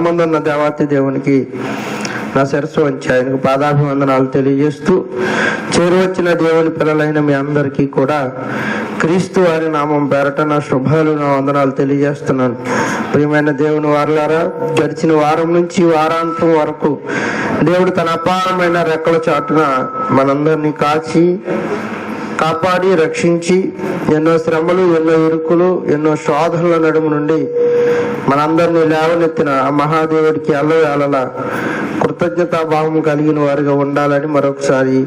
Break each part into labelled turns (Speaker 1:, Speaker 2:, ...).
Speaker 1: పరమందున్న దేవాతి దేవునికి నా శిరస్సు వంచి ఆయనకు పాదాభివందనాలు తెలియజేస్తూ చేరువచ్చిన దేవుని పిల్లలైన మీ అందరికీ కూడా క్రీస్తు వారి నామం పేరట నా శుభాలు, నా వందనాలు తెలియజేస్తున్నాను. ప్రియమైన దేవుని వారలారా, గడిచిన వారం నుంచి వారాంతం వరకు దేవుడు తన అపారమైన రెక్కల చాటున మనందరినీ కాపాడి రక్షించి ఎన్నో శ్రమలు, ఎన్నో ఇరుకులు, ఎన్నో శోధనల నడుము నుండి మనందరినీ లేవనెత్తిన ఆ మహాదేవుడికి అల్లవేళలా కృతజ్ఞతాభావం కలిగిన వారిగా ఉండాలని మరొకసారి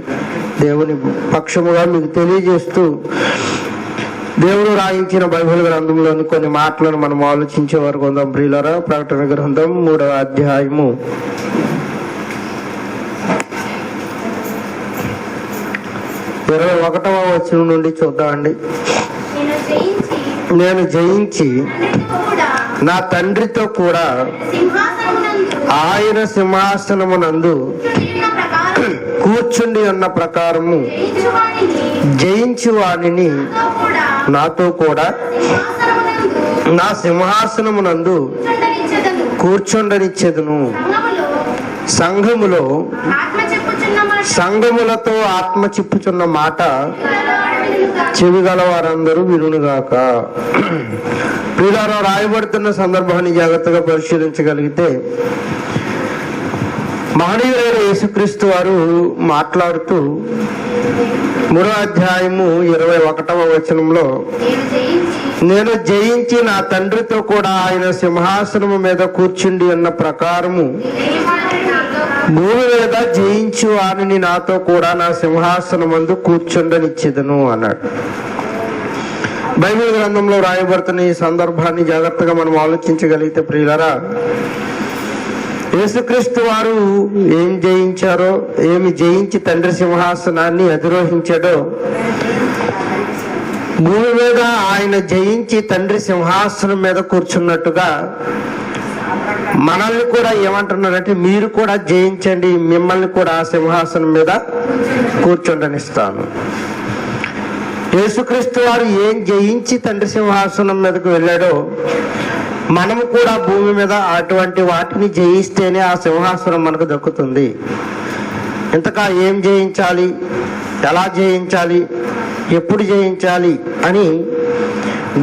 Speaker 1: దేవుని పక్షముగా మీకు తెలియజేస్తూ, దేవుడు రాయించిన బైబిల్ గ్రంథంలోని కొన్ని మాటలను మనం ఆలోచించే వరకు ఉందాం. ప్రియులారా, ప్రకటన గ్రంథం 3వ అధ్యాయము 21వ వచనం నుండి చూద్దామండి. నేను జయించి నా తండ్రితో కూడా ఆయన సింహాసనమునందు కూర్చుండి ఉన్న ప్రకారము జయించు వాణిని నాతో కూడా నా సింహాసనమునందు కూర్చుండనిచ్చెదను. సంఘములతో ఆత్మ చెప్పుచున్న మాట చెవిగల వారందరూ వినుగాక. ప్రియులారా, రాయబడుతున్న సందర్భాన్ని జాగ్రత్తగా పరిశీలించగలిగితే మహనీయుడైన యేసుక్రీస్తు వారు మాట్లాడుతూ 3వ అధ్యాయము 21వ వచనంలో, నేను జయించి నా తండ్రితో కూడా ఆయన సింహాసనము మీద కూర్చుండి ఉన్న ప్రకారము భూమి మీద జయించు వారిని నాతో కూడా నా సింహాసనమందు కూర్చుండనిచ్చేదను అన్నాడు. బైబిల్ గ్రంథంలో రాయబడుతున్న ఈ సందర్భాన్ని జాగ్రత్తగా మనం ఆలోచించగలిగితే ప్రియులారా, యేసుక్రీస్తు వారు ఏం జయించారో, ఏమి జయించి తండ్రి సింహాసనాన్ని అధిరోహించాడో, భూమి మీద ఆయన జయించి తండ్రి సింహాసనం మీద కూర్చున్నట్టుగా మనల్ని కూడా ఏమంటున్నారంటే, మీరు కూడా జయించండి, మిమ్మల్ని కూడా సింహాసనం మీద కూర్చుండనిస్తాను. యేసుక్రీస్తు వారు ఏం జయించి తండ్రి సింహాసనం మీదకు వెళ్ళాడో, మనము కూడా భూమి మీద అటువంటి వాటిని జయిస్తేనే ఆ సింహాసనం మనకు దక్కుతుంది. ఇంతకా ఏం జయించాలి, ఎలా జయించాలి, ఎప్పుడు జయించాలి అని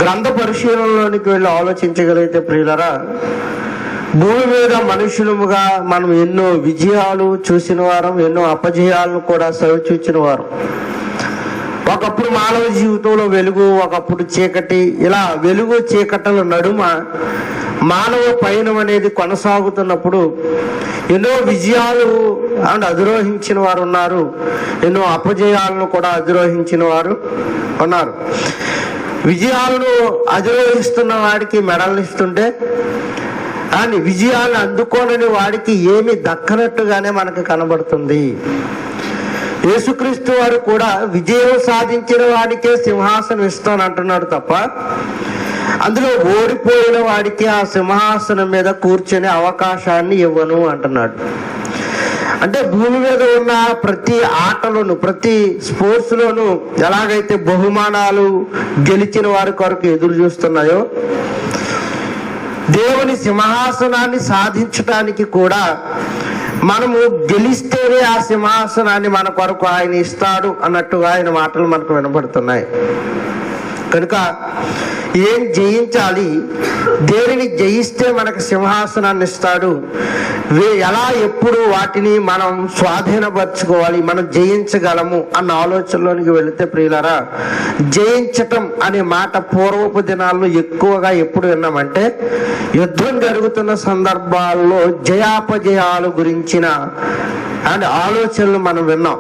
Speaker 1: గ్రంథ పరిశీలనలోనికి వెళ్ళి ఆలోచించగలిగితే ప్రియులరా, భూమి మీద మనుషులముగా మనం ఎన్నో విజయాలు చూసిన వారం, ఎన్నో అపజయాలను కూడా సవిచూచిన వారం. ఒకప్పుడు మానవ జీవితంలో వెలుగు, ఒకప్పుడు చీకటి, ఇలా వెలుగు చీకటల నడుమ మానవ పయనం అనేది కొనసాగుతున్నప్పుడు ఎన్నో విజయాలు అధిరోహించిన వారు ఉన్నారు, ఎన్నో అపజయాలను కూడా అధిరోహించిన వారు ఉన్నారు. విజయాలను అధిరోహిస్తున్న వాడికి మెడల్ని ఇస్తుంటే, కానీ విజయాలను అందుకోనని వాడికి ఏమి దక్కనట్టుగానే మనకు కనబడుతుంది. యేసుక్రీస్తు వారు కూడా విజయం సాధించిన వాడికే సింహాసనం ఇస్తాను అంటున్నాడు తప్ప, అందులో ఓడిపోయిన వాడికి ఆ సింహాసనం మీద కూర్చునే అవకాశాన్ని ఇవ్వను అంటున్నాడు. అంటే భూమి మీద ఉన్న ప్రతి ఆటలోను, ప్రతి స్పోర్ట్స్ లోను ఎలాగైతే బహుమానాలు గెలిచిన వారి కొరకు ఎదురు చూస్తున్నాయో, దేవుని సింహాసనాన్ని సాధించడానికి కూడా మనము గెలిస్తేనే ఆ సింహాసనాన్ని మన కొరకు ఆయన ఇస్తాడు అన్నట్టుగా ఆయన మాటలు మనకు వినబడుతున్నాయి. కనుక ఏం జయించాలి, దేనిని జయిస్తే మనకు సింహాసనాన్ని ఇస్తాడు, ఎలా ఎప్పుడు వాటిని మనం స్వాధీనపరచుకోవాలి, మనం జయించగలము అన్న ఆలోచనలోనికి వెళితే ప్రియులారా, జయించటం అనే మాట పూర్వపు దినాల్లో ఎక్కువగా ఎప్పుడు విన్నామంటే యుద్ధం జరుగుతున్న సందర్భాల్లో జయాపజయాల గురించిన అండ్ ఆలోచనలు మనం విన్నాం.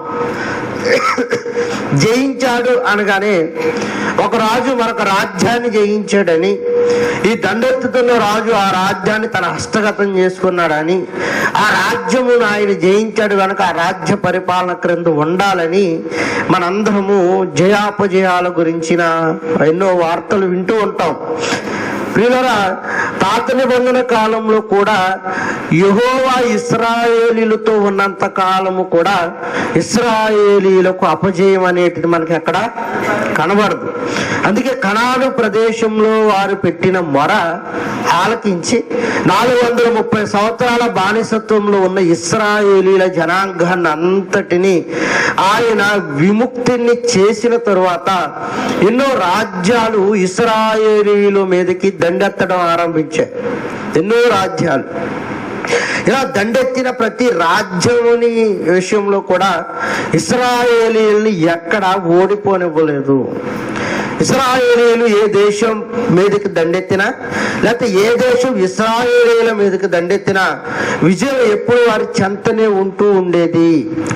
Speaker 1: జయించాడు అనగానే ఒక రాజు మరొక రాజ్యాన్ని జయించాడని, ఈ దండెత్తుతున్న రాజు ఆ రాజ్యాన్ని తన హస్తగతం చేసుకున్నాడని, ఆ రాజ్యమును ఆయన జయించాడు కనుక ఆ రాజ్య పరిపాలన క్రింద ఉండాలని మనందరము జయాపజయాల గురించిన ఎన్నో వార్తలు వింటూ ఉంటాం. ప్రియులారా, పాత నిబంధన కాలంలో కూడా యెహోవా ఇశ్రాయేలీలతో ఉన్నంత కాలము కూడా ఇశ్రాయేలీలకు అపజయం అనేటిది మనకి ఎక్కడ కనబడదు. అందుకే కనాను ప్రదేశంలో వారు పెట్టిన మొర ఆలకించి 430 సంవత్సరాల బానిసత్వంలో ఉన్న ఇశ్రాయేలీల జనాంగాన్ని అంతటిని ఆయన విముక్తిని చేసిన తరువాత ఎన్నో రాజ్యాలు ఇశ్రాయేలీల మీదకి దండెత్తడం ఆరంభించాయి. ఎన్నో రాజ్యాలు ఇలా దండెత్తిన ప్రతి రాజ్యముని విషయంలో కూడా ఇశ్రాయేలీయుల్ని ఎక్కడ ఓడిపోనివ్వలేదు. ఇశ్రాయేలీయులు ఏ దేశం మీదకి దండెత్తినా, లేకపోతే ఏ దేశం ఇశ్రాయేలీయుల మీదకి దండెత్తినా విజయం ఎప్పుడు వారి చెంతనే ఉంటూ ఉండేది.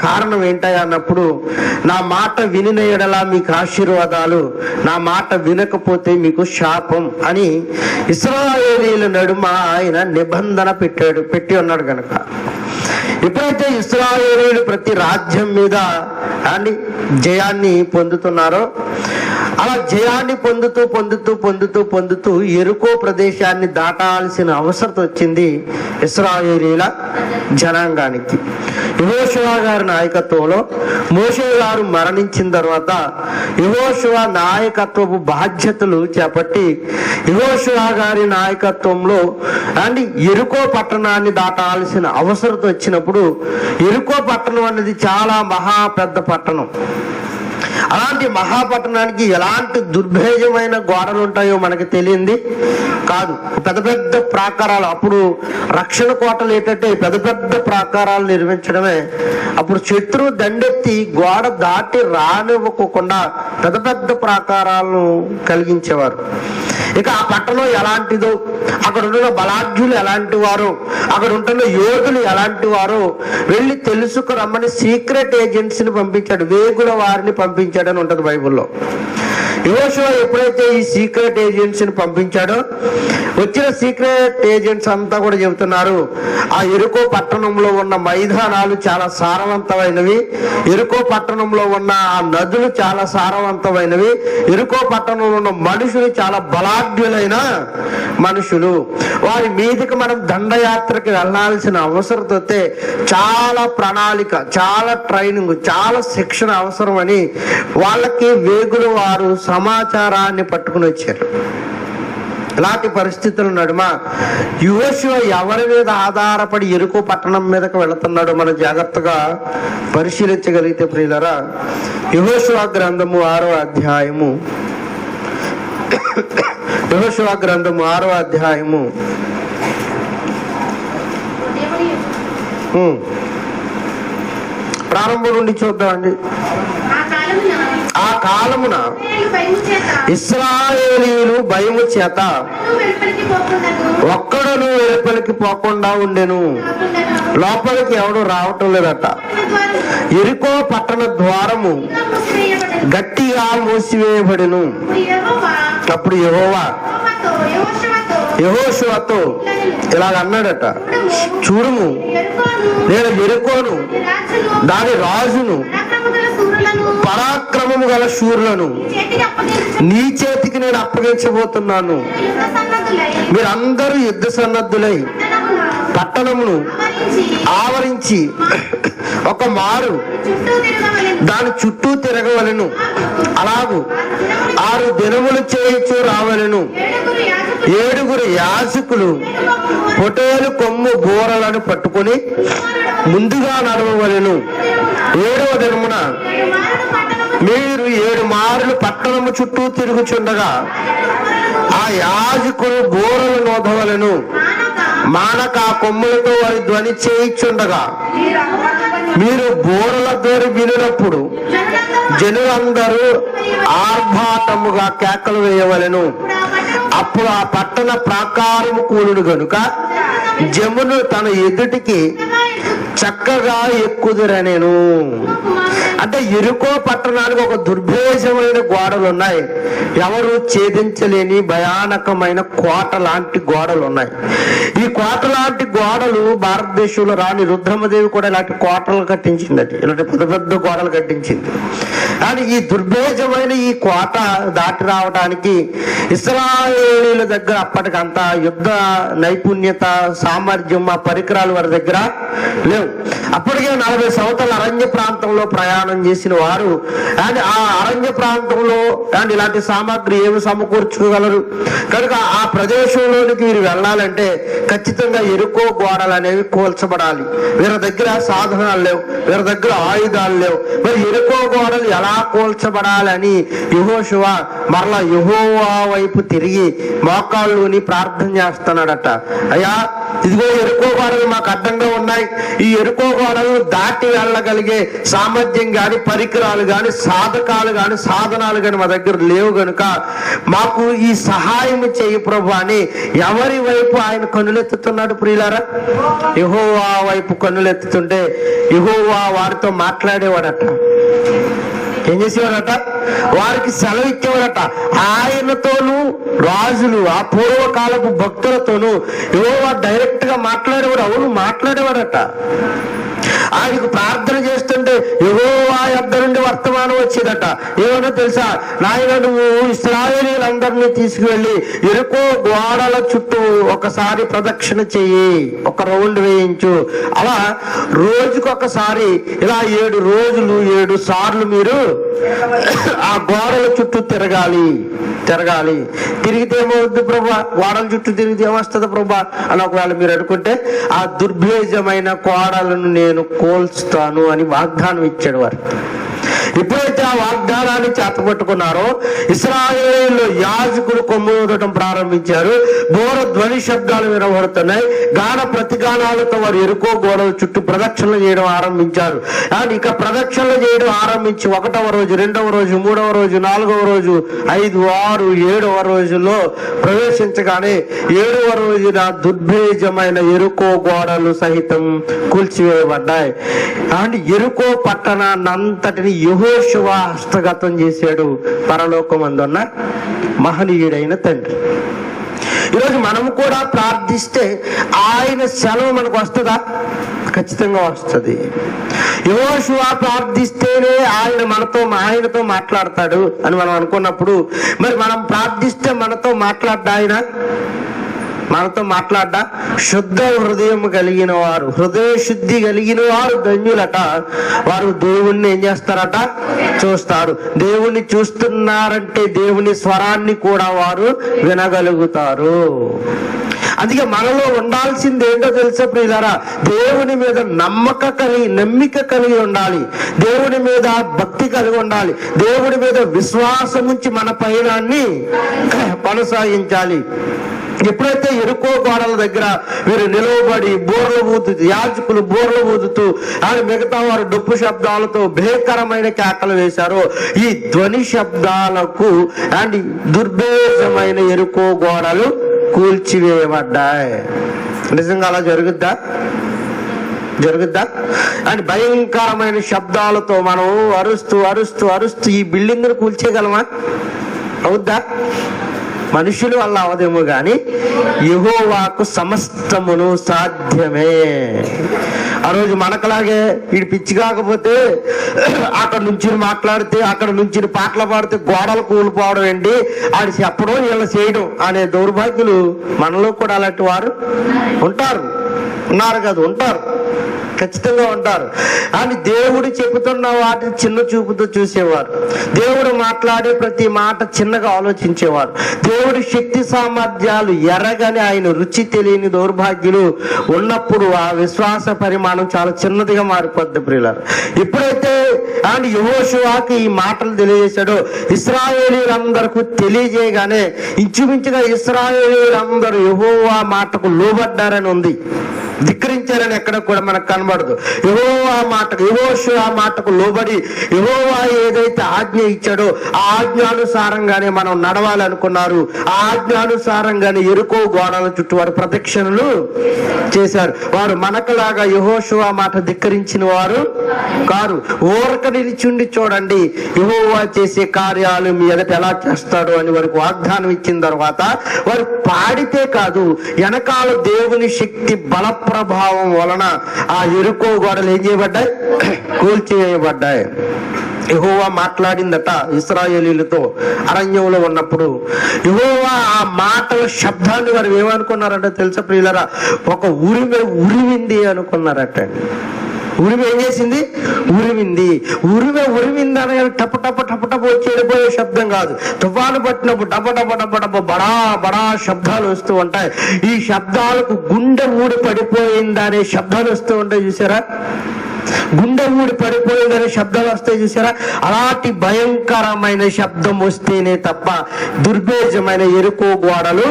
Speaker 1: కారణం ఏంటయ్యా అన్నప్పుడు, నా మాట వినిన యెడల మీకు ఆశీర్వాదాలు, నా మాట వినకపోతే మీకు శాపం అని ఇశ్రాయేలీయుల నడుమ ఆయన నిబంధన పెట్టి ఉన్నాడు కనుక ఎప్పుడైతే ఇశ్రాయేలీయులు ప్రతి రాజ్యం మీద జయాన్ని పొందుతున్నారో, అలా జయాన్ని పొందుతూ పొందుతూ పొందుతూ పొందుతూ యెరికో ప్రదేశాన్ని దాటాల్సిన అవసరం వచ్చింది ఇశ్రాయేలీయుల జనాంగానికి. యెహోషువ గారి నాయకత్వంలో మోషే గారు మరణించిన తర్వాత యెహోషువ నాయకత్వపు బాధ్యతలు చేపట్టి యెహోషువ గారి నాయకత్వంలో యెరికో పట్టణాన్ని దాటాల్సిన అవసరం వచ్చినప్పుడు, యెరికో పట్టణం అనేది చాలా మహా పెద్ద పట్టణం. అలాంటి మహాపట్టణానికి ఎలాంటి దుర్భేజమైన గోడలు ఉంటాయో మనకి తెలియంది కాదు. పెద్ద పెద్ద ప్రాకారాలు, అప్పుడు రక్షణ కోటలు ఏంటంటే పెద్ద పెద్ద ప్రాకారాలు నిర్మించడమే. అప్పుడు శత్రువు దండెత్తి గోడ దాటి రానివ్వకుండా పెద్ద పెద్ద ప్రాకారాలను కలిగించేవారు. ఇక ఆ పట్టణం ఎలాంటిదో, అక్కడ ఉంటున్న బలాఢ్యులు ఎలాంటి వారో, అక్కడ ఉంటున్న యోధులు ఎలాంటి వారో వెళ్ళి తెలుసుకురమ్మని సీక్రెట్ ఏజెంట్స్ని పంపించాడు, వేగుల వారిని పంపించాడని ఉంటది బైబిల్లో. యెహోషువ ఎప్పుడైతే ఈ సీక్రెట్ ఏజెంట్స్ని పంపించాడో, వచ్చిన సీక్రెట్ ఏజెంట్స్ అంతా కూడా చెబుతున్నారు, ఆ యెరికో పట్టణంలో ఉన్న మైదానాలు చాలా సారవంతమైనవి, యెరికో పట్టణంలో ఉన్న ఆ నదులు చాలా సారవంతమైనవి, యెరికో పట్టణంలో ఉన్న మనుషులు చాలా బలాఢ్యులైన మనుషులు, వారి మీదకి మనం దండయాత్రకి వెళ్ళాల్సిన అవసరం వస్తే చాలా ప్రణాళిక, చాలా ట్రైనింగ్, చాలా శిక్షణ అవసరం అని వాళ్ళకి వేగుల వారు సమాచారాన్ని పట్టుకుని వచ్చారు. ఇలాంటి పరిస్థితుల నడుమ యెహోషువ ఎవరి మీద ఆధారపడి యెరికో పట్టణం మీదకి వెళుతున్నాడో మనం జాగ్రత్తగా పరిశీలించగలిగితే ప్రియులారా, యెహోషువ గ్రంథము 6వ అధ్యాయము, యెహోషువ గ్రంథము 6వ అధ్యాయము ప్రారంభం నుండి చూద్దామండి. ఆ కాలమున ఇశ్రాయేలీయులు భయము చేత ఒక్కడును వెలుపలికి పోకుండా ఉండెను. లోపలికి ఎవడు రావటం లేదట. యెరికో పట్టణ ద్వారము గట్టిగా మూసివేయబడెను. అప్పుడు యెహోవా యెహోషువతో ఇలాగ అన్నాడట, చూడుము, నేను యెరికోను, దాని రాజును, పరాక్రమము గల శూరులను నీ చేతికి నేను అప్పగించబోతున్నాను. మీరందరూ యుద్ధ సన్నద్ధులై పట్టణమును ఆవరించి ఒక మారు దాని చుట్టూ తిరగవలెను. అలాగూ 6 దినములు చేయించు రావలెను. 7 యాజకులు పొటేలు కొమ్ము బోరలను పట్టుకొని ముందుగా నడవవలెను. 7వ దినమున మీరు 7 మార్లు పట్టణము చుట్టూ తిరుగుచుండగా ఆ యాజకులు బోరలు నోదవలెను. మానక కొమ్ములతో వారి ధ్వని చేయించుండగా మీరు బోరల ధ్వని వినినప్పుడు జనులందరూ ఆర్భాటముగా కేకలు వేయవలెను. అప్పుడు ఆ పట్టణ ప్రాకారము కూలుడు గనుక జమును తన ఎదుటికి చక్కగా ఎక్కుదురనేను. అంటే యెరికో పట్టణానికి ఒక దుర్భేషమైన గోడలు ఉన్నాయి, ఎవరు ఛేదించలేని భయానకమైన కోట లాంటి గోడలు ఉన్నాయి. ఈ కోట లాంటి గోడలు భారతదేశంలో రాణి రుద్రమదేవి కూడా ఇలాంటి కోటలు కట్టించింది, ఇలాంటి పెద్ద పెద్ద గోడలు కట్టించింది. కానీ ఈ దుర్భేషమైన ఈ కోట దాటి రావడానికి ఇశ్రాయేలీయుల దగ్గర అప్పటికంతా యుద్ధ నైపుణ్యత సామర్థ్యం ఆ పరికరాలు వారి దగ్గర లేవు. అప్పటికే 40 సంవత్సరాల అరణ్య ప్రాంతంలో ప్రయాణం చేసిన వారు అండ్ ఆ అరణ్య ప్రాంతంలో అండ్ ఇలాంటి సామాగ్రి ఏమి సమకూర్చుకోగలరు? కనుక ఆ ప్రదేశంలోనికి వీరు వెళ్ళాలంటే ఖచ్చితంగా యెరికో గోడలు అనేవి కూల్చబడాలి. వీరి దగ్గర సాధనాలు లేవు, వీరి దగ్గర ఆయుధాలు లేవు. మరి యెరికో గోడలు ఎలా కూల్చబడాలని యెహోషువ మరలా యెహోవా వైపు తిరిగి మోకాళ్ళుని ప్రార్థన చేస్తున్నాడట. అయ్యా, ఇదిగో యెరికో గోడలు మాకు అడ్డంగా ఉన్నాయి, ఈ యెరికో గోడలు దాటి వెళ్ళగలిగే సామర్థ్యం గాని పరికరాలు గాని సాధకాలు గాని సాధనాలు గాని మా దగ్గర లేవు, గనుక మాకు ఈ సహాయం చేయి ప్రభు అని ఎవరి వైపు ఆయన కన్నులెత్తుతున్నాడు ప్రియులారా? యెహోవా వైపు కన్నులెత్తుతుంటే యెహోవా వారితో మాట్లాడేవాడట. ఏం చేసేవాడట? వారికి సెలవు ఇచ్చేవాడట. ఆయనతోనూ రాజులు ఆ పూర్వకాలపు భక్తులతోనూ యెహోవా డైరెక్ట్ గా మాట్లాడేవాడు. అవును, మాట్లాడేవాడట. ఆయనకు ప్రార్థన చేస్తుంటే యెహోవా యొద్ద నుండి వర్తమానం వచ్చేదట. ఏమన్నా తెలుసా? నాయన, నువ్వు ఇశ్రాయేలీయులందరినీ తీసుకువెళ్ళి యెరికో గోడల చుట్టూ ఒకసారి ప్రదక్షిణ చెయ్యి, ఒక రౌండ్ వేయించు. అలా రోజుకొకసారి ఇలా 7 రోజులు 7 సార్లు మీరు ఆ గోడల చుట్టూ తిరగాలి. తిరిగితే ఏమవుద్ది ప్రభా? గోడల చుట్టూ తిరిగితే ఏమొస్తుంది ప్రభా అని ఒకవేళ మీరు అనుకుంటే, ఆ దుర్భేజమైన గోడలను నేను కోల్చుతాను అని వాగ్దానం ఇచ్చాడు వారు. ఎప్పుడైతే ఆ వాగ్దానాన్ని చేతపట్టుకున్నారో ఇశ్రాయేలు యాజకులు కొమ్ముదటం ప్రారంభించారు. ఘోర ధ్వని శబ్దాలు వినబడుతున్నాయి. గాన ప్రతిగానాలతో వారు యెరికో గోడల చుట్టూ ప్రదక్షిణలు చేయడం ఆరంభించారు. అండ్ ఇక ప్రదక్షిణలు చేయడం ఆరంభించి 1వ రోజు 2వ రోజు 3వ రోజు 4వ రోజు 5, 6, 7వ రోజుల్లో ప్రవేశించగానే 7వ రోజున దుర్భేజమైన యెరికో గోడలు సహితం కూల్చివేయబడ్డాయి. అండ్ యెరికో పట్టణాన్నంతటిని యెహోషువ హస్తగతం చేశాడు పరలోకమందున్న మహనీయుడైన తండ్రి. ఈరోజు మనము కూడా ప్రార్థిస్తే ఆయన సెలవు మనకు వస్తుందా? ఖచ్చితంగా వస్తుంది. యెహోషువ ప్రార్థిస్తేనే ఆయనతో మాట్లాడతాడు అని మనం అనుకున్నప్పుడు, మరి మనం ప్రార్థిస్తే మనతో మాట్లాడ్డా? శుద్ధ హృదయం కలిగిన వారు, హృదయ శుద్ధి కలిగిన వారు ధన్యులట. వారు దేవుణ్ణి ఏం చేస్తారట? చూస్తారు. దేవుణ్ణి చూస్తున్నారంటే దేవుని స్వరాన్ని కూడా వారు వినగలుగుతారు. అందుకే మనలో ఉండాల్సింది ఏంటో తెలుసా ప్రియులారా? దేవుని మీద నమ్మిక కలిగి ఉండాలి. దేవుని మీద భక్తి కలిగి ఉండాలి. దేవుని మీద విశ్వాసం ఉంచి మన పయనాన్ని కొనసాగించాలి. ఎప్పుడైతే యెరికో గోడల దగ్గర వీరు నిలవబడి బోర్లు ఊదుతూ, యాజకులు బోర్లు ఊదుతూ అని మిగతా వారు డప్పు శబ్దాలతో భయంకరమైన కేకలు వేశారో, ఈ ధ్వని శబ్దాలకు అండ్ దుర్భేషమైన యెరికో గోడలు కూల్చివేయబడ్డాయి. నిజంగా అలా జరుగుద్దా? అండ్ భయంకరమైన శబ్దాలతో మనం అరుస్తూ ఈ బిల్డింగ్ను కూల్చేయగలమా? అవుద్దా? మనుషులు వల్ల అవదేమో గాని యెహోవాకు సమస్తమును సాధ్యమే. ఆ రోజు మనకలాగే వీడి పిచ్చి కాకపోతే అక్కడ నుంచి మాట్లాడితే, అక్కడ నుంచి పాటలు పాడితే గోడలు కూలిపోవడం ఏంటి, ఆడి చెప్పడం వీళ్ళు చేయడం అనే దౌర్భాగ్యులు మనలో కూడా అలాంటి వారు ఉంటారు, ఖచ్చితంగా ఉంటారు. అని దేవుడు చెబుతున్న వాటిని చిన్న చూపుతో చూసేవారు. దేవుడు మాట్లాడే ప్రతి మాట చిన్నగా ఆలోచించేవారు. దేవుడి శక్తి సామర్థ్యాలు ఎరగని ఆయన రుచి తెలియని దౌర్భాగ్యులు ఉన్నప్పుడు ఆ విశ్వాస పరిమాణం చాలా చిన్నదిగా మారిపోద్ది ప్రియులారా. ఎప్పుడైతే ఆయన యెహోషువకి ఈ మాటలు తెలియజేశాడో ఇశ్రాయేలీయులందరికీ తెలియజేయగానే ఇంచుమించుగా ఇశ్రాయేలీయులందరూ యెహోవా మాటకు లోబడ్డారని ఉంది, ధిక్కరించారని ఎక్కడ కూడా మనకు కనబడదు. యెహోషువ మాటకు లోబడి యెహోవా ఏదైతే ఆజ్ఞ ఇచ్చాడో ఆ ఆజ్ఞానుసారంగానే మనం నడవాలనుకున్నారు. ఆ ఆజ్ఞానుసారంగానే యెరికో గోడల చుట్టూ వారు ప్రదక్షిణలు చేశారు. వారు మనకలాగా యెహోషువ మాట ధిక్కరించిన వారు కారు. ఊరక నిలిచుండి చూడండి యెహోవా చేసే కార్యాలు మీ ఎదుట ఎలా చేస్తాడు అని వారికి వాగ్దానం ఇచ్చిన తర్వాత వారు పాడితే కాదు, వెనకాల దేవుని శక్తి బల ప్రభావం వలన ఆ యెరికో గోడలు ఏం చేయబడ్డాయి? కూల్చివేయబడ్డాయి. యెహోవా మాట్లాడిందట ఇశ్రాయేలీలతో అరణ్యంలో ఉన్నప్పుడు. యెహోవా ఆ మాటల శబ్దాన్ని వారు ఏమనుకున్నారంటే తెలుసా ప్రియులరా? ఒక ఉరిమింది అనుకున్నారట. ఉరిమి ఏం చేసింది? ఉరిమింది అనగా టప టప టప టప వచ్చి వెళ్ళిపోయే శబ్దం కాదు. తుఫాను పట్టినప్పుడు డబ డబ డబ డబ బడా బడా శబ్దాలు వస్తూ ఉంటాయి. ఈ శబ్దాలకు గుండె ఊడి పడిపోయింది అనే శబ్దాలు వస్తూ ఉంటాయి చూసారా? గుండె ఊడి పడిపోయిందనే శబ్దాలు వస్తాయి చూసారా? అలాంటి భయంకరమైన శబ్దం వస్తేనే తప్ప దుర్భేజమైన యెరికో గోడలు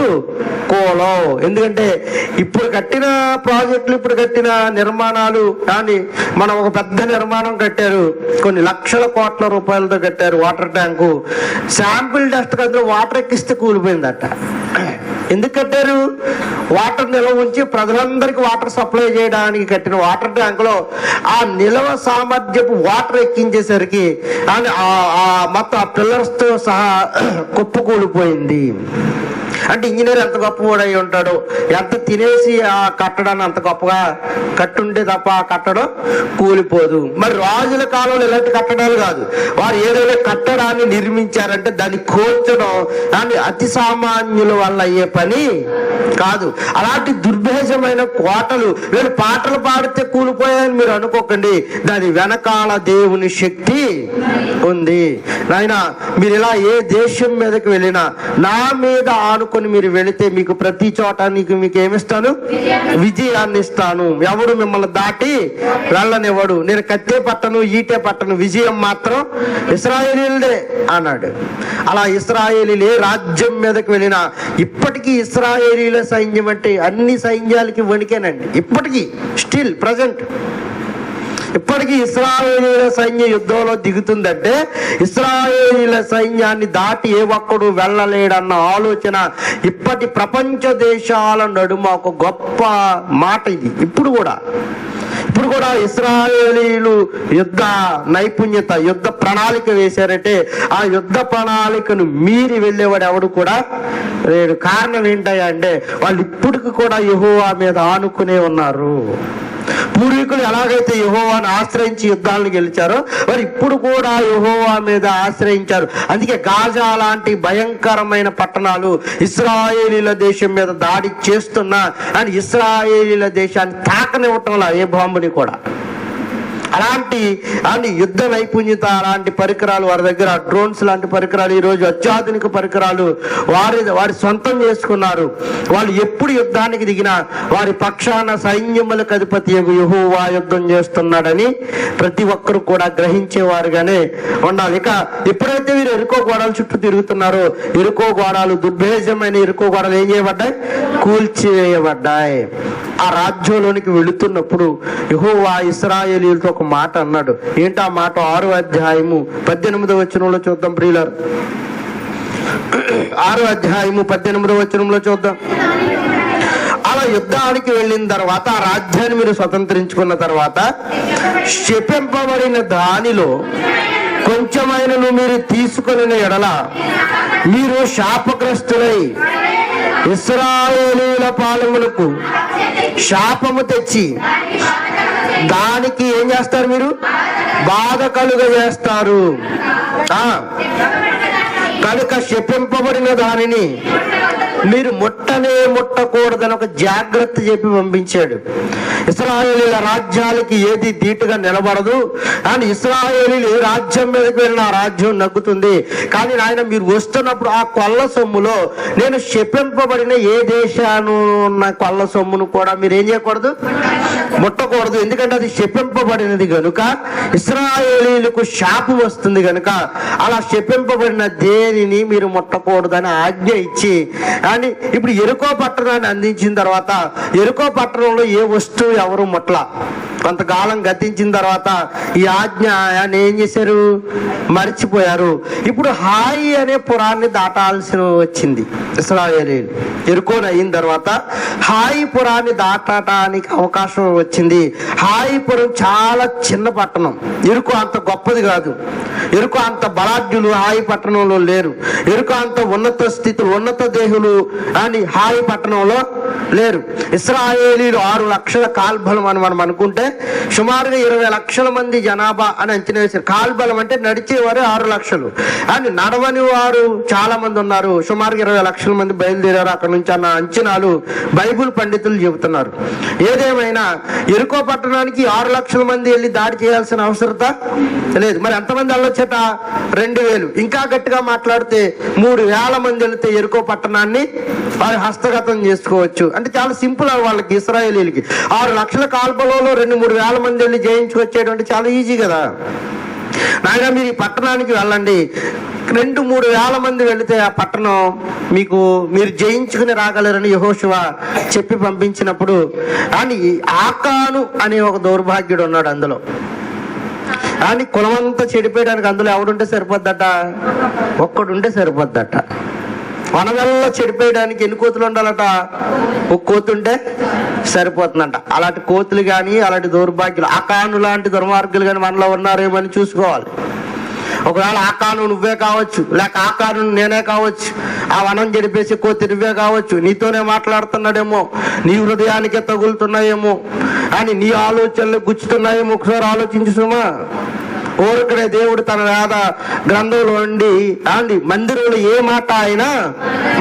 Speaker 1: కోలో. ఎందుకంటే ఇప్పుడు కట్టిన ప్రాజెక్టులు, ఇప్పుడు కట్టిన నిర్మాణాలు కానీ మనం ఒక పెద్ద నిర్మాణం కట్టారు, కొన్ని లక్షల కోట్ల రూపాయలతో కట్టారు. వాటర్ ట్యాంకు శాంపిల్ టెస్ట్ అందులో వాటర్ ఎక్కిస్తే కూలిపోయిందట. ఎందుకు కట్టారు? వాటర్ నిల్వ ఉంచి ప్రజలందరికీ వాటర్ సప్లై చేయడానికి కట్టిన వాటర్ ట్యాంకులో ఆ నిల్వ సామర్థ్యపు వాటర్ ఎక్కించేసరికి మొత్తం ఆ పిల్లర్స్ తో సహా కుప్పకూలిపోయింది. అంటే ఇంజనీర్ ఎంత గొప్పవాడు అయి ఉంటాడు, ఎంత తినేసి ఆ కట్టడాన్ని అంత గొప్పగా కట్టుంటే తప్ప ఆ కట్టడం కూలిపోదు. మరి రాజుల కాలంలో ఇలాంటి కట్టడాలు కాదు, వారు ఏదైనా కట్టడాన్ని నిర్మించారంటే దాన్ని కూర్చడం దాన్ని అతి సామాన్యుల వల్ల అయ్యే పని కాదు. అలాంటి దుర్భేజమైన కోటలు వీళ్ళు పాటలు పాడితే కూలిపోయాయని మీరు అనుకోకండి. దాని వెనకాల దేవుని శక్తి ఉంది. నాయన మీరు ఇలా ఏ దేశం మీదకి వెళ్ళినా నా మీద ఆనుకొని మీరు వెళితే మీకు ప్రతి చోట మీకు ఏమిస్తాను? విజయాన్ని ఇస్తాను. ఎవడు మిమ్మల్ని దాటి వెళ్ళనివ్వడు. నేను కత్తే పట్టను, ఈటే పట్టను, విజయం మాత్రం ఇశ్రాయేలీయులదే అన్నాడు. అలా ఇశ్రాయేలీలే రాజ్యం మీదకి వెళ్ళినా ఇప్పటికీ ఇశ్రాయేలీల సైన్యం అంటే అన్ని సైన్యాలకి వణికేనండి. ఇప్పటికీ స్టిల్ ప్రజెంట్ ఇప్పటికీ ఇశ్రాయేలీల సైన్య యుద్ధంలో దిగుతుందంటే ఇశ్రాయేలీల సైన్యాన్ని దాటి ఏ ఒక్కడు వెళ్ళలేడన్న ఆలోచన ఇప్పటి ప్రపంచ దేశాల నడుమ ఒక గొప్ప మాట ఇది. ఇప్పుడు కూడా ఇశ్రాయేలీలు యుద్ధ నైపుణ్యత, యుద్ధ ప్రణాళిక వేశారంటే ఆ యుద్ధ ప్రణాళికను మీరి వెళ్ళేవాడు ఎవడు కూడా లేడు. కారణం ఏంటయ్యా అంటే వాళ్ళు ఇప్పటికి కూడా యెహోవా మీద ఆనుకునే ఉన్నారు. పూర్వీకులు ఎలాగైతే యెహోవాను ఆశ్రయించి యుద్ధాలను గెలిచారో వారు ఇప్పుడు కూడా యెహోవా మీద ఆశ్రయించారు. అందుకే గాజా లాంటి భయంకరమైన పట్టణాలు ఇశ్రాయేలీల దేశం మీద దాడి చేస్తున్నా అని ఇశ్రాయేలీల దేశాన్ని తాకనివ్వటంలా ఏ బాంబుని కూడా. అలాంటి యుద్ధ నైపుణ్యత, అలాంటి పరికరాలు వారి దగ్గర, డ్రోన్స్ లాంటి పరికరాలు, ఈరోజు అత్యాధునిక పరికరాలు వారి సొంతం చేసుకున్నారు. వాళ్ళు ఎప్పుడు యుద్ధానికి దిగినా వారి పక్షాన సైన్యములకు అధిపతి యెహోవా యుద్ధం చేస్తున్నాడని ప్రతి ఒక్కరు కూడా గ్రహించేవారుగానే ఉండాలి. ఇక ఎప్పుడైతే వీరు యెరికో గోడల చుట్టూ తిరుగుతున్నారో యెరికో గోడలు, దుర్భేజమైన యెరికో గోడలు ఏం చేయబడ్డాయి? కూల్చివేయబడ్డాయి. ఆ రాజ్యంలోనికి వెళుతున్నప్పుడు యెహోవా ఇశ్రాయేలీయులతో ఒక మాట అన్నాడు. ఏంటి ఆ మాట? 6వ అధ్యాయము 18వ వచనంలో చూద్దాం ప్రియులారా. 6వ అధ్యాయము 18వ వచనంలో చూద్దాం. అలా యుద్ధానికి వెళ్ళిన తర్వాత ఆ రాజ్యాన్ని మీరు స్వతంత్రించుకున్న తర్వాత శపింపబడిన దానిలో కొంచెమైనను మీరు తీసుకుని ఎడల మీరు శాపగ్రస్తులై ఇశ్రాయేలీయుల పాలములకు శాపము తెచ్చి దానికి ఏం చేస్తారు? మీరు బాధ కలుగజేస్తారు. కనుక శపింపబడిన దానిని మీరు ముట్టకూడదని ఒక జాగ్రత్త చెప్పి పంపించాడు. ఇశ్రాయేలీల రాజ్యాలకి ఏది ధీటుగా నిలబడదు అని. ఇశ్రాయేలీలు ఏ రాజ్యం మీదకి వెళ్ళిన ఆ రాజ్యం నగ్గుతుంది. కానీ నాయన మీరు వస్తున్నప్పుడు ఆ కొల్ల సొమ్ములో నేను శపింపబడిన ఏ దేశాను ఉన్న కొల్ల సొమ్మును కూడా మీరు ఏం చేయకూడదు? ముట్టకూడదు. ఎందుకంటే అది శపింపబడినది కనుక, ఇశ్రాయేలీలకు శాపం వస్తుంది కనుక అలా శపింపబడిన దేనిని మీరు ముట్టకూడదని ఆజ్ఞ ఇచ్చి కానీ ఇప్పుడు ఎరుకో పట్టణాన్ని అందించిన తర్వాత ఎరుకో పట్టణంలో ఏ వస్తువు ఎవరు ముట్ల. కొంతకాలం గతించిన తర్వాత ఈ ఆజ్ఞ ఆయన ఏం చేశారు, మర్చిపోయారు. ఇప్పుడు హాయి అనే పురాన్ని దాటాల్సి వచ్చింది ఇశ్రాయేలీయులు. ఎరుకోని అయిన తర్వాత హాయి పురాన్ని దాటడానికి అవకాశం వచ్చింది. హాయి పురం చాలా చిన్న పట్టణం, ఎరుకో అంత గొప్పది కాదు. ఎరుకో అంత బలాఢ్యులు హాయి పట్టణంలో లేరు. ఎరుకో అంత ఉన్నత స్థితులు ఉన్నత దేహులు అని హాయి పట్టణంలో లేరు. ఇశ్రాయేలీయులు 6 లక్షల కాల్బలం అని మనం అనుకుంటే సుమారుగా 20 లక్షల మంది జనాభా అని అంచనా వేశారు. కాల్బలం అంటే నడిచేవారు 6 లక్షలు అని నడవని వారు చాలా మంది ఉన్నారు. సుమారుగా 20 లక్షల మంది బయలుదేరారు అక్కడ నుంచి అన్న అంచనాలు బైబుల్ పండితులు చెబుతున్నారు. ఏదేమైనా ఎరుకో పట్టణానికి 6 లక్షల మంది వెళ్ళి దాడి చేయాల్సిన అవసరత లేదు. మరి ఎంతమంది వెళ్ళొచ్చట? 2000. ఇంకా గట్టిగా మాట్లాడితే 3000 మంది వెళితే ఎరుకో పట్టణాన్ని వారు హస్తగతం చేసుకోవచ్చు. అంటే చాలా సింపుల్ వాళ్ళకి ఇశ్రాయేలీలకి. 6 లక్షల కాల్బలంలో 2-3 వేల మంది వెళ్ళి జయించుకొచ్చేటువంటి చాలా ఈజీ కదా. నాయన మీరు ఈ పట్టణానికి వెళ్ళండి, 2-3 వేల మంది వెళితే ఆ పట్టణం మీరు జయించుకుని రాగలరని యెహోషువ చెప్పి పంపించినప్పుడు, కానీ ఆకాను అనే ఒక దౌర్భాగ్యుడు ఉన్నాడు అందులో. కానీ కులమంతా చెడిపోయడానికి అందులో ఎవడుంటే సరిపోద్దట? ఒక్కడుంటే సరిపోద్దట. వనవెల్లా చెడిపోయడానికి ఎన్ని కోతులు ఉండాలట? ఒక కోతుంటే సరిపోతుందంట. అలాంటి కోతులు కానీ అలాంటి దౌర్భాగ్యులు ఆకాను లాంటి దుర్మార్గులు కానీ మనలో ఉన్నారేమని చూసుకోవాలి. ఒకవేళ ఆకాను నువ్వే కావచ్చు, లేక ఆకాను నేనే కావచ్చు, ఆ వనం చెడిపేసి కోతి నువ్వే కావచ్చు. నీతోనే మాట్లాడుతున్నాడేమో, నీ హృదయానికే తగులుతున్నాయేమో, అని నీ ఆలోచనలు గుచ్చుతున్నాయేమో. ఒకసారి ఆలోచించు సుమా. ఊరికనే దేవుడు తన వేద గ్రంథంలో అండి మందిరంలో ఏ మాట అయినా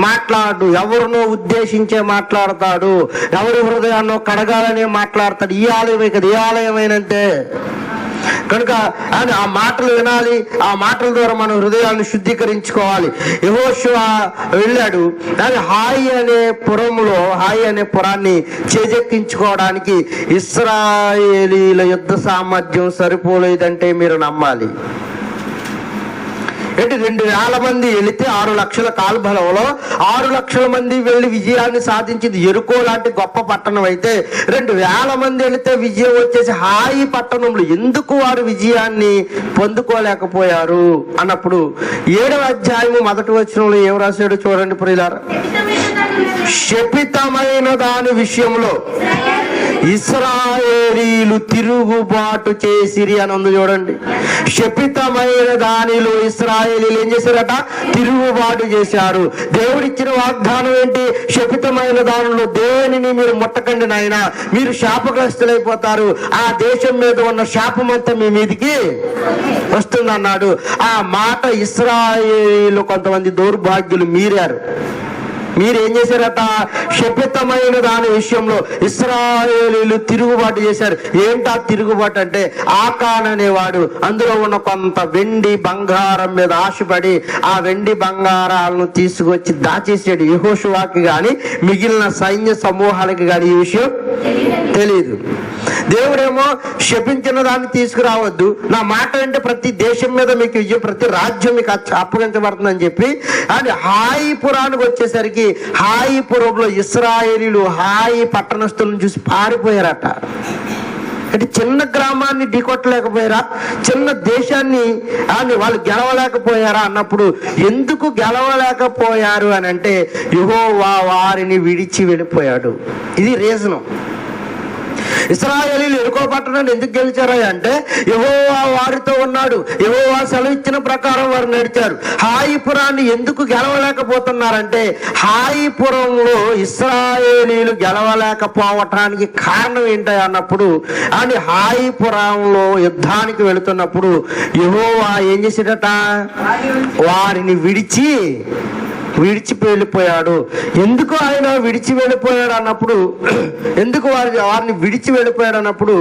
Speaker 1: మాట్లాడు, ఎవరినో ఉద్దేశించే మాట్లాడతాడు, ఎవరి హృదయాన్నో కడగాలనే మాట్లాడతాడు. ఈ ఆలయమే కదా, ఏ ఆలయమైనంటే కనుక ఆ మాటలు వినాలి. ఆ మాటల ద్వారా మన హృదయాన్ని శుద్ధీకరించుకోవాలి. యెహోషువ వెళ్ళాడు. కానీ హాయి అనే పురాన్ని చేజెక్కించుకోవడానికి ఇశ్రాయేలీల యుద్ధ సామర్థ్యం సరిపోలేదంటే మీరు నమ్మాలి. ఏంటి 2,000 మంది వెళితే 6 లక్షల కాల్బలంలో 6 లక్షల మంది వెళ్ళి విజయాన్ని సాధించింది ఎరుకో లాంటి గొప్ప పట్టణం అయితే 2,000 మంది వెళితే విజయం వచ్చేసి హాయి పట్టణంలో ఎందుకు వారు విజయాన్ని పొందుకోలేకపోయారు అన్నప్పుడు 7వ అధ్యాయము 1వ వచనంలో ఏం రాశాడు చూడండి ప్రియులారా. శపితమైన దాని విషయంలో ఇశ్రాయేలీలు తిరుగుబాటు చేసిరి అని ఉంది చూడండి. శపితమైన దానిలో ఇశ్రాయేలీలు ఏం చేశారట? తిరుగుబాటు చేశారు. దేవుడిచ్చిన వాగ్దానం ఏంటి? శపితమైన దానిలో దేనిని మీరు ముట్టకండి నాయనా, మీరు శాపగ్రస్తులైపోతారు, ఆ దేశం మీద ఉన్న శాపం అంతా మీ మీదికి వస్తుందన్నాడు. ఆ మాట ఇశ్రాయేలీలు కొంతమంది దౌర్భాగ్యులు మీరారు. మీరేం చేశారట? శపితమైన దాని విషయంలో ఇశ్రాయేలీలు తిరుగుబాటు చేశారు. ఏంటా తిరుగుబాటు అంటే, ఆకాన్ అనేవాడు అందులో ఉన్న కొంత వెండి బంగారం మీద ఆశపడి ఆ వెండి బంగారాలను తీసుకొచ్చి దాచేసాడు. యెహోషువకి గాని మిగిలిన సైన్య సమూహాలకి గాని ఈ విషయం తెలియదు. దేవుడేమో శపించిన దాన్ని తీసుకురావద్దు, నా మాట అంటే ప్రతి దేశం మీద మీకు విజయం, ప్రతి రాజ్యం మీకు అప్పగించబడుతుందని చెప్పి అని హాయి పురానికి వచ్చేసరికి హాయిపురంలో ఇశ్రాయేలీలు హాయి పట్టణస్థులను చూసి పారిపోయారట. అంటే చిన్న గ్రామాన్ని ఢీకొట్టలేకపోయారా? చిన్న దేశాన్ని వాళ్ళు గెలవలేకపోయారా అన్నప్పుడు ఎందుకు గెలవలేకపోయారు అని అంటే యెహోవా వారిని విడిచి వెళ్ళిపోయాడు. ఇది రీజను. ఇశ్రాయేలీలు ఎరుకో పట్టణాన్ని ఎందుకు గెలిచారా అంటే యెహోవా వారితో ఉన్నాడు, యెహోవా సెలవు ఇచ్చిన ప్రకారం వారు నడిచారు. హాయిపురాన్ని ఎందుకు గెలవలేకపోతున్నారంటే హాయిపురంలో ఇశ్రాయేలీలు గెలవలేకపోవటానికి కారణం ఏంటి అన్నప్పుడు అని హాయిపురంలో యుద్ధానికి వెళుతున్నప్పుడు యెహోవా ఏం చేసేటట? వారిని విడిచి వెళ్ళిపోయాడు. ఎందుకు ఆయన విడిచి వెళ్ళిపోయాడు అన్నప్పుడు, ఎందుకు వారిని విడిచి వెళ్ళిపోయాడు అన్నప్పుడు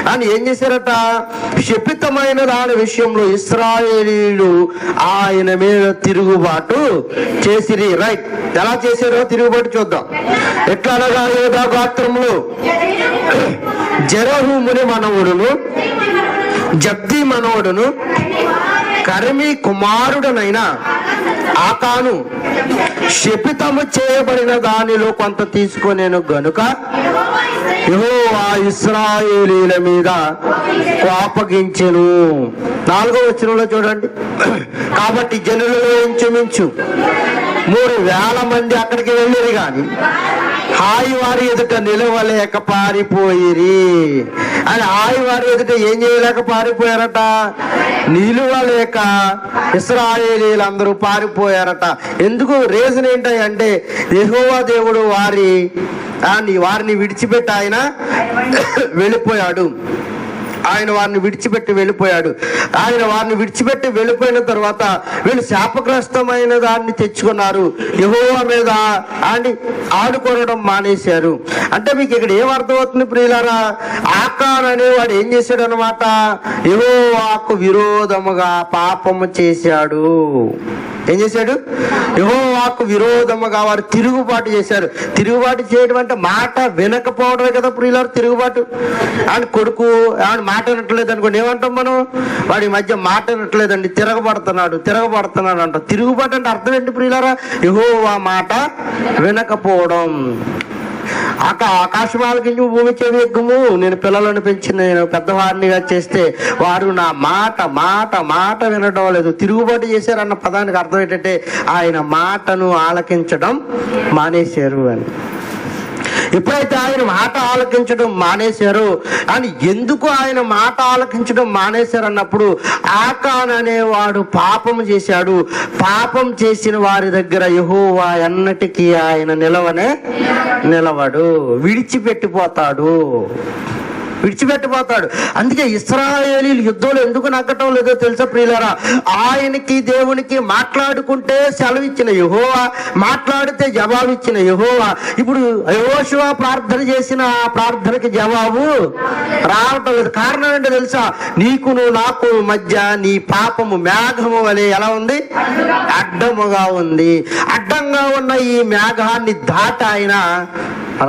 Speaker 1: ఆయన ఏం చేశారట? శపితమైన దాని విషయంలో ఇశ్రాయేలీలు ఆయన మీద తిరుగుబాటు చేసిరి. రైట్, ఎలా చేశారో తిరుగుబాటు చూద్దాం. ఎట్లా అనగా యోధా గోత్రంలో జెరహు ముని మనవుడును జబ్ది మనవుడును కర్మి కుమారుడనైన ఆకాను శపితము చేయబడిన దానిలో కొంత తీసుకొనేను గనుక యెహోవా ఇశ్రాయేలీయుల మీద కోపగించెను. 4వ వచనంలో చూడండి. కాబట్టి జనులలో ఇంచుమించు 3,000 మంది అక్కడికి వెళ్ళిరు గాని హాయి వారి ఎదుట నిలవలేక పారిపోయిరి. అని హాయి వారి ఎదుట ఏం చేయలేక పారిపోయారట? నిలువలేక ఇశ్రాయేలీలందరూ పారిపోయారట. ఎందుకు? రీజన్ ఏంటంటే యెహోవా దేవుడు వారిని విడిచిపెట్టి ఆయన వెళ్ళిపోయాడు. ఆయన వారిని విడిచిపెట్టి వెళ్ళిపోయిన తర్వాత వీళ్ళు శాపగ్రస్తమైన దాన్ని తెచ్చుకున్నారు. యెహోవా మీద ఆడుకోవడం మానేశారు. అంటే మీకు ఇక్కడ ఏం అర్థమవుతుంది ప్రియులారా? ఆకాన్ అనేవాడు ఏం చేశాడు అనమాట? యెహోవాకు విరోధముగా పాపము చేశాడు. ఏం చేశాడు? యెహోవాకు విరోధముగా వారు తిరుగుబాటు చేశారు. తిరుగుబాటు చేయడం అంటే మాట వినకపోవడమే కదా ప్రియులారు తిరుగుబాటు. ఆయన కొడుకు మాట వినట్లేదు అనుకోండి, ఏమంటాం మనం? వాడి మధ్య మాట వినట్లేదండి, తిరగబడుతున్నాడు అంట. తిరుగుబాటు అంటే అర్థం ఏంటి ప్రియులారా? యెహోవా మాట వినకపోవడం. ఆకాశమాలకించు భూమి చెవి ఎగ్గుము, నేను పిల్లలను పెంచిన నేను పెద్దవారినిగా చేస్తే వారు నా మాట వినడం లేదు. తిరుగుబాటు చేశారన్న పదానికి అర్థం ఏంటంటే ఆయన మాటను ఆలకించడం మానేశారు అని. ఎప్పుడైతే ఆయన మాట ఆలకించడం మానేశారో అని, ఎందుకు ఆయన మాట ఆలకించడం మానేశారు అన్నప్పుడు ఆకాన్ అనేవాడు పాపం చేశాడు. పాపం చేసిన వారి దగ్గర యెహోవా ఎన్నటికీ ఆయన నిలవడు, విడిచిపెట్టిపోతాడు. అందుకే ఇశ్రాయేలీయులు యుద్ధంలో ఎందుకు నగ్గటం లేదో తెలుసా ప్రియులారా? ఆయనకి దేవునికి మాట్లాడుకుంటే సెలవిచ్చిన యెహోవా, మాట్లాడితే జవాబిచ్చిన యెహోవా. ఇప్పుడు యెహోషువ ప్రార్థన చేసిన ఆ ప్రార్థనకి జవాబు రావటం లేదు. కారణం ఏంటో తెలుసా? నీకును నాకు మధ్య నీ పాపము మేఘము వలె ఎలా ఉంది? అడ్డముగా ఉంది. అడ్డంగా ఉన్న ఈ మేఘాన్ని దాటి ఆయన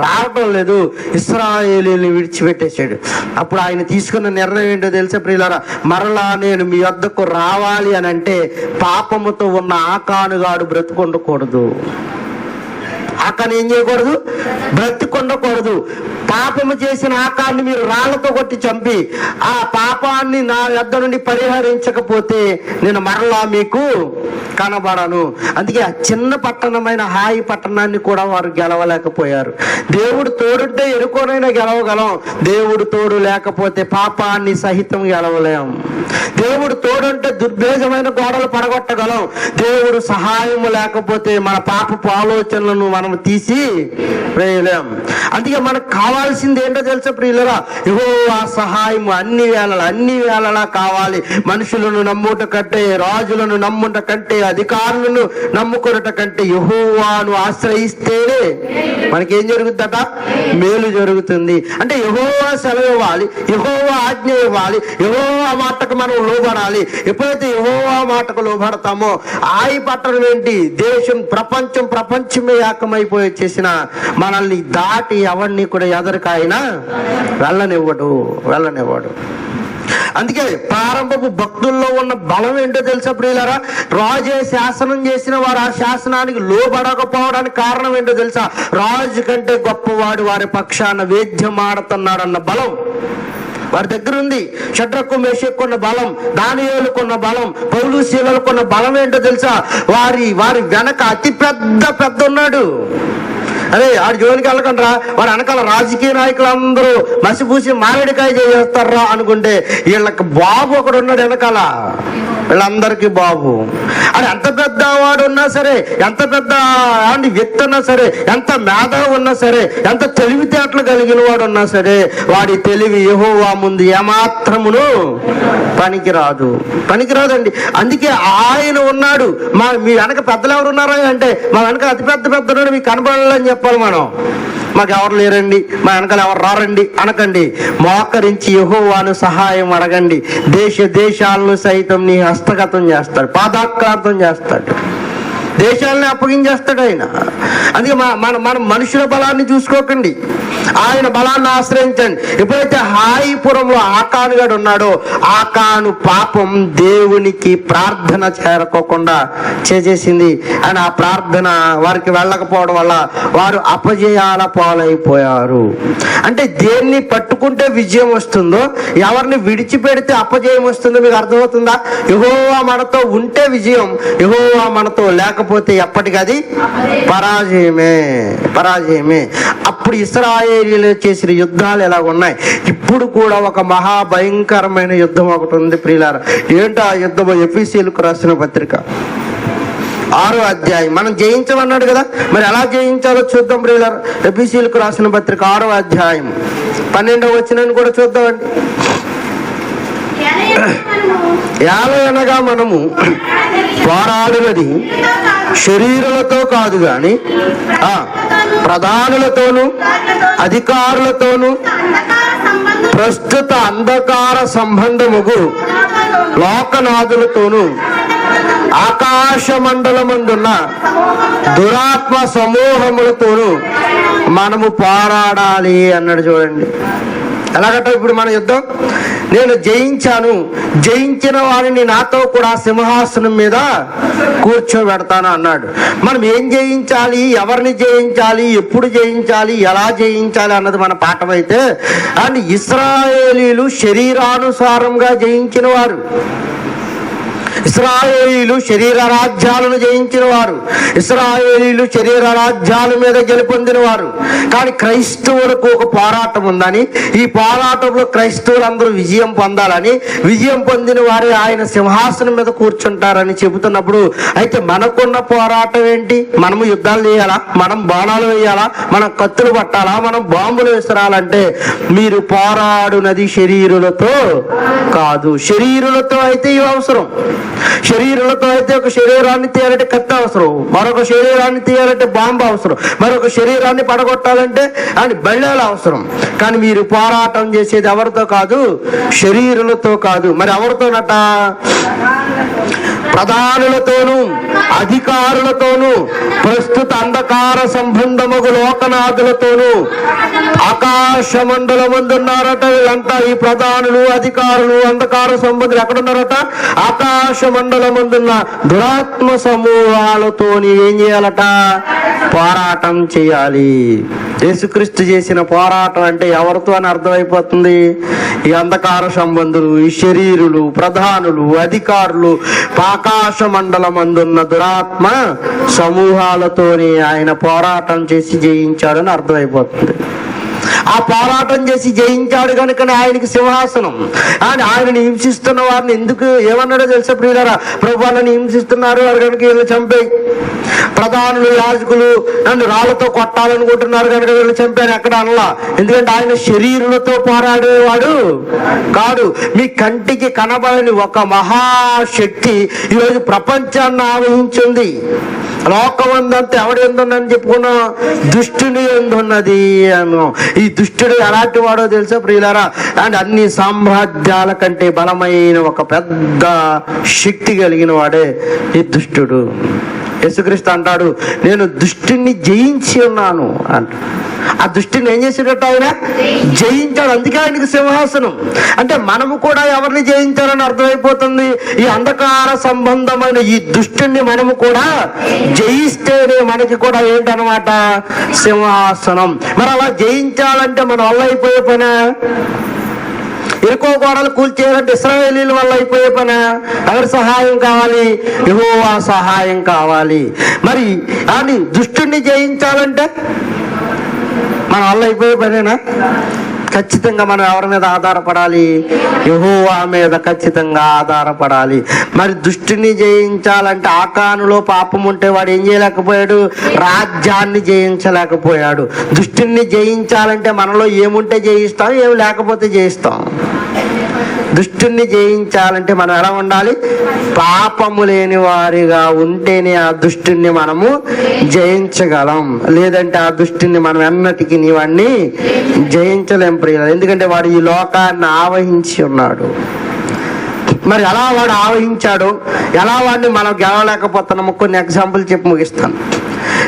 Speaker 1: రావటం లేదు. ఇశ్రాయేలీయుల్ని విడిచిపెట్టేశాడు. అప్పుడు ఆయన తీసుకున్న నిర్ణయం ఏంటో తెలుసా ప్రియులారా? మరలా నేను మీ వద్దకు రావాలి అని అంటే పాపముతో ఉన్న ఆకానుగాడు బ్రతుకుండకూడదు. ఆకాన్ని ఏం చేయకూడదు? బ్రతికొండకూడదు. పాపము చేసిన ఆకాన్ని మీరు రాళ్లతో కొట్టి చంపి ఆ పాపాన్ని నా యొద్ద నుండి పరిహరించకపోతే నేను మరలా మీకు కనబడను. అందుకే ఆ చిన్న పట్టణమైన హాయి పట్టణాన్ని కూడా వారు గెలవలేకపోయారు. దేవుడు తోడుంటే ఎరుకోనైనా గెలవగలం, దేవుడు తోడు లేకపోతే పాపాన్ని సహితం గెలవలేం. దేవుడు తోడుంటే దుర్భేజమైన గోడలు పడగొట్టగలం, దేవుడు సహాయము లేకపోతే మన పాపపు ఆలోచనలను మనం తీసి వేయలేం. అందుకే మనకు కావాల్సింది ఏంటో తెలుసా ప్రియులరా? యెహోవా సహాయం అన్ని వేళలా కావాలి. మనుషులను నమ్ముట కంటే, రాజులను నమ్ముట కంటే, అధికారులను నమ్ముకున్నట కంటే యెహోవాను ఆశ్రయిస్తేనే మనకేం జరుగుతుందట? మేలు జరుగుతుంది. అంటే యెహోవా సెలవు ఇవ్వాలి, యెహోవా ఆజ్ఞ ఇవ్వాలి, యెహోవా మాటకు మనం లోబడాలి. ఎప్పుడైతే యెహోవా మాటకు లోబడతామో ఆయి పట్టణం ఏంటి? దేశం ప్రపంచమే ఏకమైపోయి వచ్చేసిన మనల్ని దాటి ఎవరిని కూడా ఎదరికాయన వెళ్ళనివ్వడు. అందుకే ప్రారంభపు భక్తుల్లో ఉన్న బలం ఏంటో తెలుసా ప్రియులారా? రాజే శాసనం చేసిన వారు ఆ శాసనానికి లోబడకపోవడానికి కారణం ఏంటో తెలుసా? రాజు కంటే గొప్పవాడు వారి పక్షాన వేద్యం ఆడుతున్నాడన్న బలం వారి దగ్గర ఉంది. షడ్రకు మేషకున్న బలం, దానియేలుకున్న బలం, పౌలు శీలకున్న బలం ఏంటో తెలుసా? వారి వెనక అతి పెద్ద ఉన్నాడు. అదే ఆడు జోలికి వెళ్ళకండ్రా, వాడు వెనకాల రాజకీయ నాయకులందరూ మసిపూసి మారేడికాయ చేస్తారా అనుకుంటే వీళ్ళకి బాబు ఒకడు ఉన్నాడు వెనకాల, వీళ్ళందరికీ బాబు. అది ఎంత పెద్ద వాడు ఉన్నా సరే, ఎంత పెద్ద వ్యక్తి ఉన్నా సరే, ఎంత మేధావి ఉన్నా సరే, ఎంత తెలివితేటలు కలిగిన వాడు ఉన్నా సరే, వాడి తెలివి యెహోవా ముందు ఏమాత్రమును పనికిరాదండి. అందుకే ఆయన ఉన్నాడు. మీ వెనక పెద్దలు ఎవరు ఉన్నారా అంటే, మా వెనక అతి పెద్ద మీకు కనబడాలని చెప్పాలి మనం. మాకు ఎవరు లేరండి, మా వెనకాల ఎవరు రారండి అనకండి. మోకరించి యెహోవాను సహాయం అడగండి. దేశాలను సైతం నీ హస్తగతం చేస్తాడు, పాదాక్రాంతం చేస్తాడు. దేశాలని అప్పగించేస్తాడు ఆయన. అందుకే మన మనుషుల బలాన్ని చూసుకోకండి, ఆయన బలాన్ని ఆశ్రయించండి. ఎప్పుడైతే హాయిపురంలో ఆకాను గడు ఉన్నాడో, ఆకాను పాపం దేవునికి ప్రార్థన చేరుకోకుండా చేసేసింది. అని ఆ ప్రార్థన వారికి వెళ్ళకపోవడం వల్ల వారు అపజయాల పాలైపోయారు. అంటే దేన్ని పట్టుకుంటే విజయం వస్తుందో, ఎవరిని విడిచిపెడితే అపజయం వస్తుందో మీకు అర్థమవుతుందా? యెహోవా మనతో ఉంటే విజయం, యెహోవా మనతో లేకపోతే ఎప్పటికది పరాజయమే, పరాజయమే. అప్పుడు ఇశ్రాయేలీయులు చేసిన యుద్ధాలు ఎలా ఉన్నాయి? ఇప్పుడు కూడా ఒక మహాభయంకరమైన యుద్ధం ఒకటి ఉంది ప్రియులారా. ఏంటో ఆ యుద్ధం? ఎఫెసీయులకు రాసిన పత్రిక 6వ అధ్యాయం. మనం జయించమన్నాడు కదా, మరి ఎలా జయించాలో చూద్దాం ప్రియులారా. ఎఫెసీయులకు రాసిన పత్రిక 6వ అధ్యాయం 12వ వచనాన్ని కూడా చూద్దామండి. ఏలయనగా మనము పోరాడినది శరీరులతో కాదు గాని ప్రధానులతోనూ అధికారులతోనూ ప్రస్తుత అంధకార సంబంధముగు లోకనాథులతోనూ ఆకాశ మండలమందున్న దురాత్మ సమూహములతోనూ మనము పోరాడాలి అన్నాడు. చూడండి ఎలాగంటే ఇప్పుడు మన యుద్ధం, నేను జయించాను, జయించిన వారిని నాతో కూడా సింహాసనం మీద కూర్చోబెడతాను అన్నాడు. మనం ఏం జయించాలి, ఎవరిని జయించాలి, ఎప్పుడు జయించాలి, ఎలా జయించాలి అన్నది మన పాఠం అయితే, అండ్ ఇశ్రాయేలీయులు శరీరానుసారంగా జయించిన వారు, ఇశ్రాయేలీయులు శరీర రాజ్యాలను జయించిన వారు, ఇశ్రాయేలీయులు శరీర రాజ్యాల మీద గెలుపొందిన వారు. కానీ క్రైస్తవులకు ఒక పోరాటం ఉందని, ఈ పోరాటంలో క్రైస్తవులందరూ విజయం పొందాలని, విజయం పొందిన వారే ఆయన సింహాసనం మీద కూర్చుంటారని చెబుతున్నప్పుడు, అయితే మనకున్న పోరాటం ఏంటి? మనము యుద్ధాలు చేయాలా, మనం బాణాలు వేయాలా, మనం కత్తులు పట్టాలా, మనం బాంబులు విసరాలంటే మీరు పోరాడునది శరీరులతో కాదు. శరీరులతో అయితే ఇవి అవసరం, శరీరాలతో అయితే ఒక శరీరాన్ని తీయాలంటే కత్తి అవసరం, మరొక శరీరాన్ని తీయాలంటే బాంబు అవసరం, మరొక శరీరాన్ని పడగొట్టాలంటే అని బళ్ళాలు అవసరం. కానీ మీరు పోరాటం చేసేది ఎవరితో కాదు, శరీరులతో కాదు. మరి ఎవరితోనట? ప్రధానులతోనూ అధికారులతోనూ ప్రస్తుత అంధకార సంబంధముగు లోకనాథులతోనూ ఆకాశ మండలమందున్నారట. వీళ్ళంతా ఈ ప్రధానులు, అధికారులు, అంధకార సంబంధులు ఎక్కడున్నారట? ఆకాశ మండలమందున్న దురాత్మ సమూహాలతోని ఏం చేయాలట? పోరాటం చేయాలి. యేసుక్రీస్తు చేసిన పోరాటం అంటే ఎవరితో అని అర్థమైపోతుంది. ఈ అంధకార సంబంధులు, ఈ శరీరులు, ప్రధానులు, అధికారులు, ఆకాశ మండలమందున్న దురాత్మ సమూహాలతోని ఆయన పోరాటం చేసి జయించాడని అర్థమైపోతుంది. ఆ పోరాటం చేసి జయించాడు కనుకనే ఆయనకి సింహాసనం. ఆయనని హింసిస్తున్న వారిని ఎందుకు ఏమన్నాడో తెలుసా ప్రియులారా? ప్రభువా నన్ను హింసిస్తున్నారు, వారు కనుక వీళ్ళు చంపేయి. ప్రధానులు, యాజకులు నన్ను రాళ్లతో కొట్టాలనుకుంటున్నారు కనుక వీళ్ళు చంపాను ఎక్కడ అనలా. ఎందుకంటే ఆయన శరీరులతో పోరాడేవాడు కాదు. మీ కంటికి కనబడని ఒక మహాశక్తి ఈరోజు ప్రపంచాన్ని ఆవహించింది. లోకమందంతా ఎవడు ఎందున్నని చెప్పుకున్నాం? దుష్టుని ఎందున్నది అన్నాం. ఈ దుష్టుడు ఎలాంటి వాడో తెలుసా ప్రియులారా? అండ్ అన్ని సామ్రాజ్యాల కంటే బలమైన ఒక పెద్ద శక్తి కలిగిన వాడే ఈ దుష్టుడు. యేసుక్రీస్తు అంటాడు, నేను దుష్టుని జయించి ఉన్నాను అంట. ఆ దుష్టిని ఏం చేసేటట్టు? ఆయన జయించాడు. అందుకే ఆయనకి సింహాసనం. అంటే మనము కూడా ఎవరిని జయించాలని అర్థమైపోతుంది. ఈ అంధకార సంబంధమైన ఈ దుష్టిని మనము కూడా జయిస్తేనే మనకి కూడా ఏంటనమాట? సింహాసనం. మరి అలా జయించాలంటే మన వల్ల అయిపోయే పనా? ఎరుకో గోడలు కూల్చేయాలంటే ఇశ్రాయేలీయుల వల్ల అయిపోయే పనా? ఎవరి సహాయం కావాలి? యెహోవా సహాయం కావాలి. మరి అని దుష్టుని జయించాలంటే మన వల్ల అయిపోయే పనేనా? ఖచ్చితంగా మనం ఎవరి మీద ఆధారపడాలి? యెహోవా మీద ఖచ్చితంగా ఆధారపడాలి. మరి దుష్టిని జయించాలంటే ఆకానులో పాపం ఉంటే వాడు ఏం చేయలేకపోయాడు? రాజ్యాన్ని జయించలేకపోయాడు. దుష్టిని జయించాలంటే మనలో ఏముంటే జయిస్తాం, ఏమి లేకపోతే జయిస్తాం. దుష్టుని జయించాలంటే మనం ఎలా ఉండాలి? పాపము లేని వారిగా ఉంటేనే ఆ దుష్టుని మనము జయించగలం. లేదంటే ఆ దుష్టుని మనం ఎన్నటికీ వాడిని జయించలేం ప్రియులు. ఎందుకంటే వాడు ఈ లోకాన్ని ఆవహించి ఉన్నాడు. మరి ఎలా వాడు ఆవహించాడో, ఎలా వాడిని మనం గెలవలేకపోతున్నామో కొన్ని ఎగ్జాంపుల్ చెప్పి ముగిస్తాను.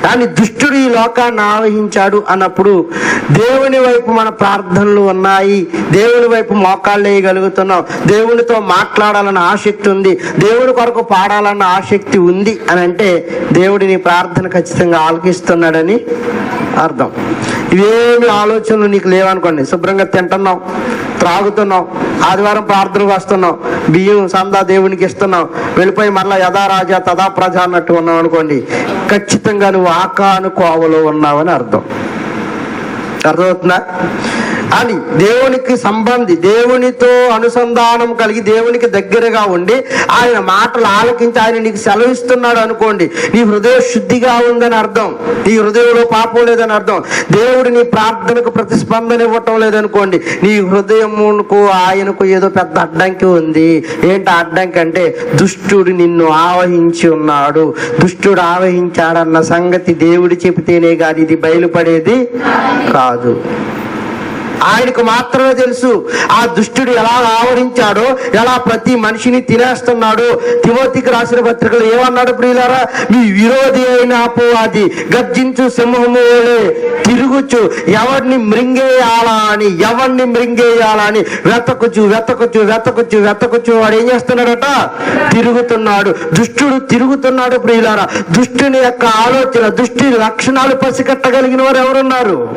Speaker 1: కానీ దుష్టుడు ఈ లోకాన్ని ఆవహించాడు అన్నప్పుడు దేవుని వైపు మన ప్రార్థనలు ఉన్నాయి, దేవుని వైపు మోకాళ్ళు వేయగలుగుతున్నాం, దేవునితో మాట్లాడాలన్న ఆసక్తి ఉంది, దేవుని కొరకు పాడాలన్న ఆసక్తి ఉంది అని అంటే దేవుడి నీ ప్రార్థన ఖచ్చితంగా ఆలకిస్తున్నాడని అర్థం. ఇవేమి ఆలోచనలు నీకు లేవనుకోండి, శుభ్రంగా తింటున్నావు, త్రాగుతున్నావు, ఆదివారం ప్రార్థనకు వస్తున్నావు, బియ్యం సందా దేవునికి ఇస్తున్నావు, వెళ్ళిపోయి మరలా యథా రాజా తదా ప్రజ అన్నట్టు ఉన్నావు అనుకోండి, ఖచ్చితంగా నువ్వు ఆకాను కోవలో ఉన్నావని అర్థం. అర్థమవుతుందా? అని దేవునికి సంబంధి, దేవునితో అనుసంధానం కలిగి దేవునికి దగ్గరగా ఉండి ఆయన మాటలు ఆలకించి ఆయన నీకు సెలవిస్తున్నాడు అనుకోండి, నీ హృదయ శుద్ధిగా ఉందని అర్థం, నీ హృదయంలో పాపం లేదని అర్థం. దేవుడు నీ ప్రార్థనకు ప్రతిస్పందన ఇవ్వటం లేదనుకోండి, నీ హృదయమునకు ఆయనకు ఏదో పెద్ద అడ్డంకి ఉంది. ఏంటి అడ్డంకి అంటే దుష్టుడు నిన్ను ఆవహించి ఉన్నాడు. దుష్టుడు ఆవహించాడన్న సంగతి దేవుడు చెబితేనే కానీ ఇది బయలుపడేది కాదు. ఆయనకు మాత్రమే తెలుసు ఆ దుష్టుడు ఎలా ఆవరించాడో, ఎలా ప్రతి మనిషిని తినేస్తున్నాడో. తిమోతికి రాసిన పత్రికలు ఏమన్నాడు ప్రియులారా? మీ విరోధి అయిన అపవాది గర్జించు సింహము వలె తిరుగుచు ఎవరిని మృంగేయాలని వెతకుచు వాడు ఏం చేస్తున్నాడట? తిరుగుతున్నాడు. దుష్టుడు తిరుగుతున్నాడు ప్రియులారా. దుష్టుని యొక్క ఆలోచన, దుష్టి లక్షణాలు పసిగట్టగలిగిన వారు ఎవరున్నారు?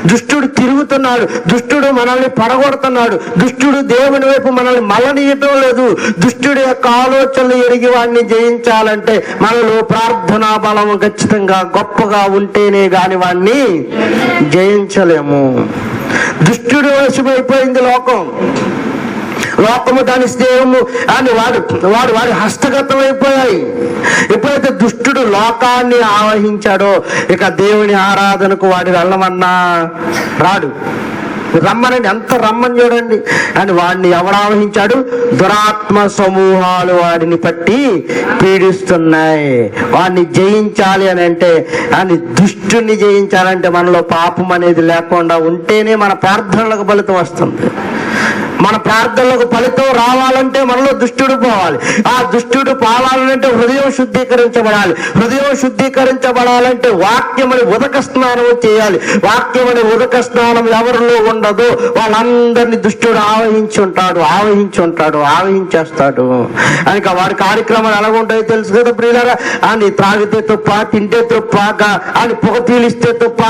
Speaker 1: దుష్టుడు తిరుగుతున్నాడు, దుష్టుడు మనల్ని పడగొడుతున్నాడు, దుష్టుడు దేవుని వైపు మనల్ని మళ్ళనీయటం లేదు. దుష్టుడి యొక్క ఆలోచనలు ఎరిగి వాడిని జయించాలంటే మనలో ప్రార్థనా బలం ఖచ్చితంగా గొప్పగా ఉంటేనే గాని వాడిని జయించలేము. దుష్టుడు వశమైపోయింది లోకము, దాని స్నేహము అని వాడి హస్తగతం అయిపోయాయి. ఎప్పుడైతే దుష్టుడు లోకాన్ని ఆవహించాడో ఇక దేవుని ఆరాధనకు వాడి వెళ్ళమన్నా రాడు. రమ్మనండి, ఎంత రమ్మని చూడండి. అని వాడిని ఎవడు ఆవహించాడు? దురాత్మ సమూహాలు వాడిని పట్టి పీడిస్తున్నాయి. వాడిని జయించాలి అని అంటే, అని దుష్టుని జయించాలంటే మనలో పాపం అనేది లేకుండా ఉంటేనే మన ప్రార్థనలకు ఫలితం వస్తుంది. మన ప్రార్థనలకు ఫలితం రావాలంటే మనలో దుష్టుడు పోవాలి. ఆ దుష్టుడు పోవాలంటే హృదయం శుద్ధీకరించబడాలి. హృదయం శుద్ధీకరించబడాలంటే వాక్యమని ఉదక స్నానం చేయాలి. వాక్యమని ఉదక స్నానం ఎవరిలో ఉండదో వాళ్ళందరినీ దుష్టుడు ఆవహించేస్తాడు. అని వాడి కార్యక్రమాలు ఎలాగుంటాయో తెలుసు కదా ప్రియులారా. అని త్రాగితే తప్ప, తింటే తప్ప, అని పొగ పీలిస్తే తప్ప,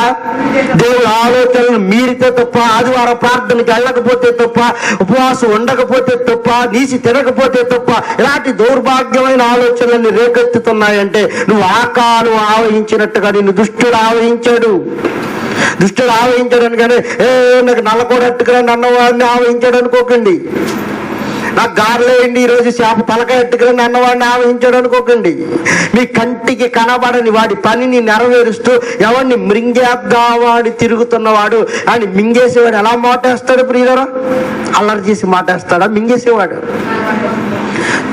Speaker 1: దేవుడు ఆలోచనలు మీరితే తప్ప, ఆదివారం ప్రార్థనకి వెళ్ళకపోతే తప్ప, ఉపవాసం ఉండకపోతే తప్ప, నీసి తినకపోతే తప్ప, ఇలాంటి దౌర్భాగ్యమైన ఆలోచనలన్నీ రేకెత్తుతున్నాయంటే నువ్వు ఆకాను ఆవహించినట్టుగా నిన్ను దుష్టుడు ఆవహించాడు. దుష్టుడు ఆవహించాడని కానీ నాకు నల్లకూడట్టుకురా అన్నవాడిని ఆవహించాడు అనుకోకండి. నాకు గారెలేయండి ఈరోజు చేప తలకాయ ఎట్టుకుని అన్నవాడిని ఆవహించాడు అనుకోకండి. మీ కంటికి కనబడని వాడి పనిని నెరవేరుస్తూ ఎవరిని మృంగేద్దావాడి తిరుగుతున్నవాడు అని మింగేసేవాడు ఎలా మాటేస్తాడు ప్రియులరా? అల్లరి చేసి మాటేస్తాడా? మింగేసేవాడు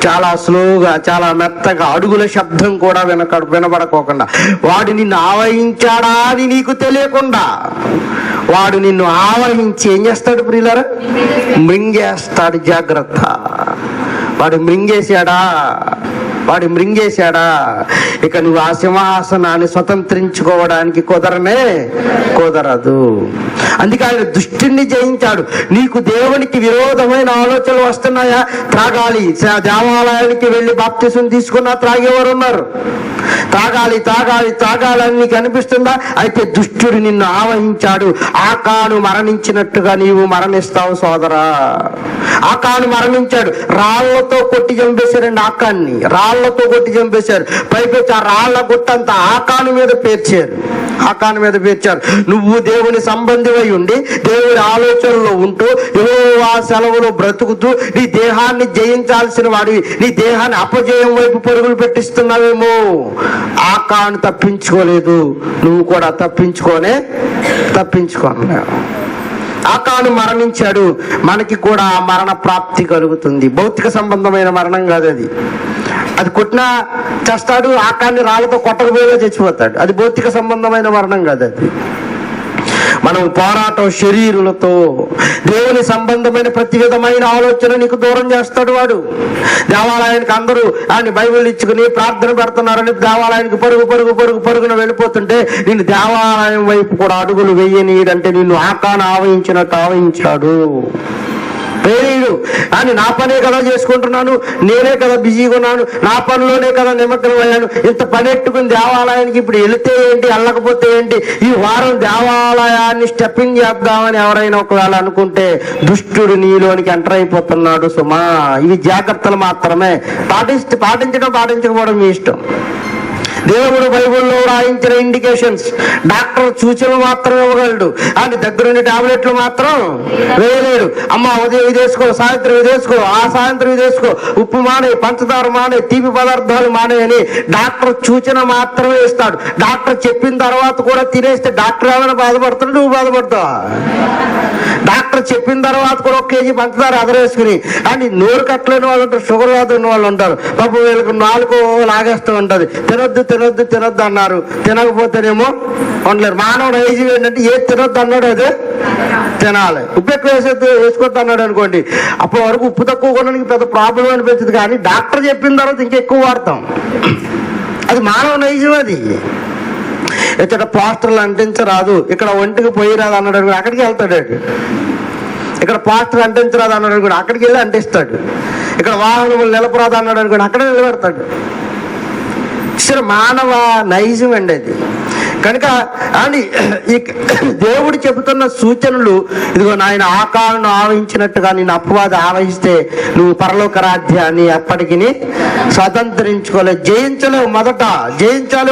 Speaker 1: చాలా స్లోగా, చాలా మెత్తగా, అడుగుల శబ్దం కూడా వినబడకోకుండా వాడు నిన్ను ఆవహించాడా అని నీకు తెలియకుండా వాడు నిన్ను ఆవహించి ఏం చేస్తాడు ప్రియులారా? మృంగేస్తాడు. జాగ్రత్త. వాడు మృంగేశాడా ఇక నువ్వు ఆ సింహాసనాన్ని స్వతంత్రించుకోవడానికి కుదరదు. అందుకే ఆయన దుష్టుని జయించాడు. నీకు దేవునికి విరోధమైన ఆలోచనలు వస్తున్నాయా? త్రాగాలి. దేవాలయానికి వెళ్ళి బాప్తిసం తీసుకున్నా త్రాగేవారు ఉన్నారు. తాగాలని నీకు అనిపిస్తుందా? అయితే దుష్టుడు నిన్ను ఆవహించాడు. ఆకాను మరణించినట్టుగా నీవు మరణిస్తావు సోదరా. ఆకాను మరణించాడు. రాళ్లతో కొట్టి చంపేశారండి. ఆకాన్ని రాళ్లతో కొట్టి చంపేశారు. పైపెచ్చి ఆ రాళ్ల గుట్టంతా ఆకాను మీద పేర్చారు. నువ్వు దేవుని సంబంధివై ఉండి దేవుని ఆలోచనలో ఉంటూ యెహోవా సెలవులో బ్రతుకుతూ నీ దేహాన్ని జయించాల్సిన వాడివి నీ దేహాన్ని అపజయం వైపు పరుగులు పెట్టిస్తున్నావేమో. ఆకాను తప్పించుకోలేదు, నువ్వు కూడా తప్పించుకోలేవు. ఆకాను మరణించాడు, మనకి కూడా మరణ ప్రాప్తి కలుగుతుంది. భౌతిక సంబంధమైన మరణం కాదు అది. అది కొట్టినా చేస్తాడు, ఆకాన్ని రాళ్ళతో కొట్టకపోయినా చచ్చిపోతాడు. అది భౌతిక సంబంధమైన మరణం కాదు. అది మనం పోరాటం శరీరులతో. దేవుని సంబంధమైన ప్రతి విధమైన ఆలోచన నీకు దూరం చేస్తాడు వాడు. దేవాలయానికి అందరూ ఆయన బైబిల్ ఇచ్చుకుని ప్రార్థన పెడుతున్నారని దేవాలయానికి పరుగున వెళ్ళిపోతుంటే నిన్ను దేవాలయం వైపు కూడా అడుగులు వెయ్యనీయడంటే నిన్ను ఆకాను ఆవహించినట్టు ఆవహించాడు. పేరు అని నా పనే కదా చేసుకుంటున్నాను, నేనే కదా బిజీగా ఉన్నాను, నా పనిలోనే కదా నిమగ్నం అయ్యాను, ఇంత పని ఎట్టుకుని దేవాలయానికి ఇప్పుడు వెళితే ఏంటి, వెళ్ళకపోతే ఏంటి, ఈ వారం దేవాలయాన్ని స్టెప్పింగ్ చేద్దామని ఎవరైనా ఒకవేళ అనుకుంటే దుష్టుడు నీలోనికి ఎంటర్ అయిపోతున్నాడు సుమా. ఇవి జాగ్రత్తలు మాత్రమే. పాటించకపోవడం మీ ఇష్టం. దేవుడు బైబిల్లో రాయించిన ఇండికేషన్స్, డాక్టర్ సూచనలు మాత్రం ఇవ్వగలడు, అని దగ్గరుండి టాబ్లెట్లు మాత్రం వేయలేడు. అమ్మ ఉదయం ఇది వేసుకో, సాయంత్రం ఇది వేసుకో, ఆ సాయంత్రం ఇది వేసుకో, ఉప్పు మానే, పంచదార మానే, తీపి పదార్థాలు మానే అని డాక్టర్ సూచన మాత్రమే ఇస్తాడు. డాక్టర్ చెప్పిన తర్వాత కూడా తినేస్తే డాక్టర్ ఏమైనా బాధపడతాడు, నువ్వు బాధపడతావా? డాక్టర్ చెప్పిన తర్వాత కూడా 1 కేజీ పంచదార అదరేసుకుని అని నోరు కట్టలేని వాళ్ళు ఉంటారు, షుగర్ వ్యాధి ఉన్న వాళ్ళు ఉంటారు. పాపం వీళ్ళకి నాలుగు లాగేస్తూ ఉంటుంది. తినొద్దు అన్నారు, తినకపోతేనేమో ఉండలేరు. మానవ నైజం ఏంటంటే ఏది తినొద్దు అన్నాడు అదే తినాలి. ఉప్పు ఎక్కువ వేసుకోవద్దు అన్నాడు అనుకోండి, అప్పటి వరకు ఉప్పు తక్కువ కొనడానికి పెద్ద ప్రాబ్లం అనిపించదు. కానీ డాక్టర్ చెప్పిన తర్వాత ఇంకెక్కువ వాడతాం. అది మానవ నైజం. అది ఇక్కడ పోస్టర్లు అంటించరాదు, ఇక్కడ ఒంటికి పోయి రాదు అన్నాడు అనుకోండి, అక్కడికి వెళ్తాడు. ఇక్కడ పోస్టర్ అంటించరాదు అన్నాడు అనుకోండి, అక్కడికి వెళ్ళి అంటిస్తాడు. ఇక్కడ వాహనములు నిలపరాదు అన్నాడు అనుకోండి, అక్కడే నిలబెడతాడు. మానవ నైజం అండి అది. కనుక అని దేవుడు చెబుతున్న సూచనలు, ఇదిగో నాయన ఆకాలను ఆవహించినట్టుగా నేను అపవాది ఆవహిస్తే నువ్వు పరలోక రాజ్యాన్ని ఎప్పటికీ స్వతంత్రించుకోలేదు, జయించలేవు. మొదట జయించాలి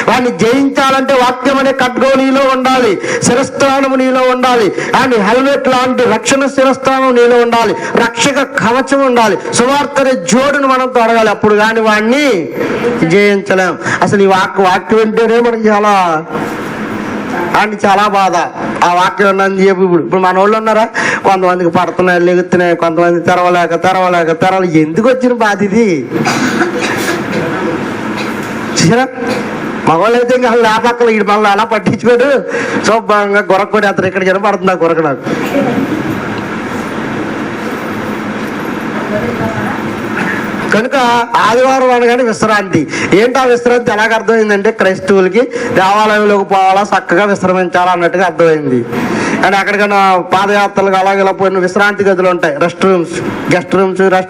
Speaker 1: వాడిని జయించాలంటే వాక్యం అనే ఖడ్గం నీలో ఉండాలి, శిరస్థానము నీలో ఉండాలి, అని హెల్మెట్ లాంటి రక్షణ శిరస్థానం నీలో ఉండాలి, రక్షక కవచం ఉండాలి, సువార్తని జోడును మనం తొడగాలి. అప్పుడు కానీ వాడిని జయించలేం. అసలు ఈ వాక్యం వింటేనే మనకి చాలా బాధ. ఆ వాక్యం ఉన్నది చెప్పి ఇప్పుడు మన వాళ్ళు ఉన్నారా, కొంతమందికి పడుతున్నాయి, లెగుతున్నాయి, కొంతమంది తెరవలేక ఎందుకు వచ్చిన బాధ ఇది? చూసారా, మగవాళ్ళు అయితే ఇంకా లేపక్కల ఈ మళ్ళీ అలా పట్టించుకోడు, శుభ్రంగా గొరకొడి అతను ఎక్కడికైనా పడుతుంది ఆ గొరక. నాకు కనుక ఆదివారం అనగానే విశ్రాంతి. ఏంటి ఆ విశ్రాంతి? ఎలాగ అర్థమైందంటే క్రైస్తవులకి దేవాలయంలోకి పోవాలా, చక్కగా విశ్రమించాలా అన్నట్టుగా అర్థమైంది. అండ్ అక్కడికైనా పాదయాత్రలకు అలాగే ఇలా పోయిన విశ్రాంతి గదులు ఉంటాయి, గెస్ట్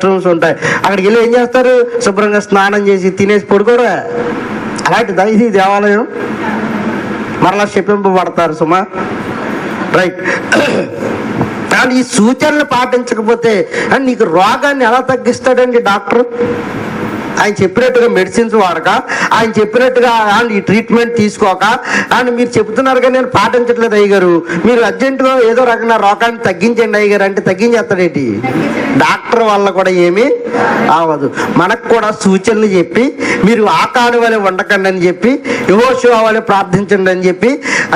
Speaker 1: రూమ్స్ ఉంటాయి. అక్కడికి వెళ్ళి ఏం చేస్తారు? శుభ్రంగా స్నానం చేసి తినేసి పడుకోరా. అలాంటిదా ఇది దేవాలయం? మరలా చెప్పింపబడతారు సుమా. రైట్. కానీ ఈ సూచనలు పాటించకపోతే నీకు రోగాన్ని ఎలా తగ్గిస్తాడండి డాక్టర్? ఆయన చెప్పినట్టుగా మెడిసిన్స్ వాడక, ఆయన చెప్పినట్టుగా ఈ ట్రీట్మెంట్ తీసుకోక, అని మీరు చెప్తున్నారు కానీ నేను పాటించట్లేదు అయ్యగారు, మీరు అర్జెంటుగా ఏదో రకంగా రోగాన్ని తగ్గించండి అయ్యగారు అంటే తగ్గించేస్తాడేంటి? డాక్టర్ వల్ల కూడా ఏమీ అవ్వదు. మనకు కూడా సూచనలు చెప్పి మీరు ఆకాను వలె ఉండకండి అని చెప్పి, యెహోషువ వలె ప్రార్థించండి అని చెప్పి,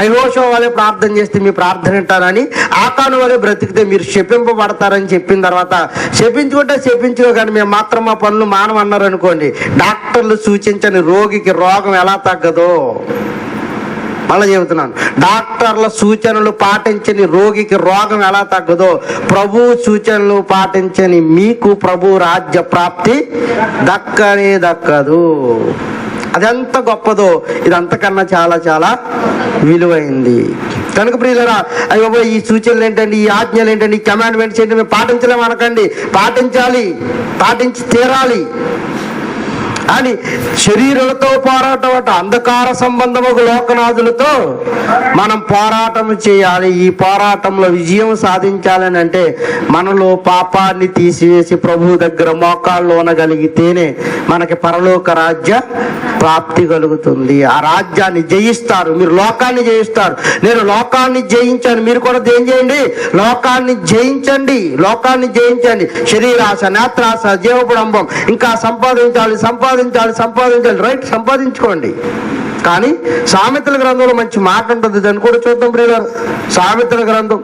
Speaker 1: యెహోషువ వలె ప్రార్థన చేస్తే మీ ప్రార్థన వింటారని, ఆకాను వలె బ్రతికితే మీరు శపింపబడతారని చెప్పిన తర్వాత శపించుకో కానీ మేము మాత్రం మా పనులు మానమన్నారు అనుకోండి, డాక్టర్లు సూచించని రోగికి రోగం ఎలా తగ్గదో మళ్ళీ చెబుతున్నాను. డాక్టర్ల సూచనలు పాటించని రోగికి రోగం ఎలా తగ్గదో, ప్రభు సూచనలు పాటించని మీకు ప్రభు రాజ్య ప్రాప్తి దక్కదు. అదెంత గొప్పదో ఇదంతకన్నా చాలా చాలా విలువైంది. కనుక ప్రియులారా, అయ్యో ఈ సూచనలు ఏంటండి, ఈ ఆజ్ఞలు ఏంటండి, ఈ కమాండ్మెంట్స్ ఏంటి, మేము పాటించలేము అనకండి. పాటించి తీరాలి. అని శరీరాలతో పోరాటం అట, అంధకార సంబంధము లోకనాథులతో మనం పోరాటం చేయాలి. ఈ పోరాటంలో విజయం సాధించాలని అంటే మనలో పాపాన్ని తీసివేసి ప్రభు దగ్గర మోకాళ్ళు ఉండగలిగితేనే మనకి పరలోక రాజ్య ప్రాప్తి కలుగుతుంది. ఆ రాజ్యాన్ని జయిస్తారు. మీరు లోకాన్ని జయిస్తారు. నేను లోకాన్ని జయించాను, మీరు కూడా ఏం చేయండి? లోకాన్ని జయించండి. శరీరాశ, నేత్రాశ, జీవపుడంబం, ఇంకా సంపాదించాలి. రైట్, సంపాదించుకోండి. కానీ సామెతల గ్రంథంలో మంచి మాట ఉంటుంది, దాన్ని కూడా చూద్దాం ప్రియులారా. సామెతల గ్రంథం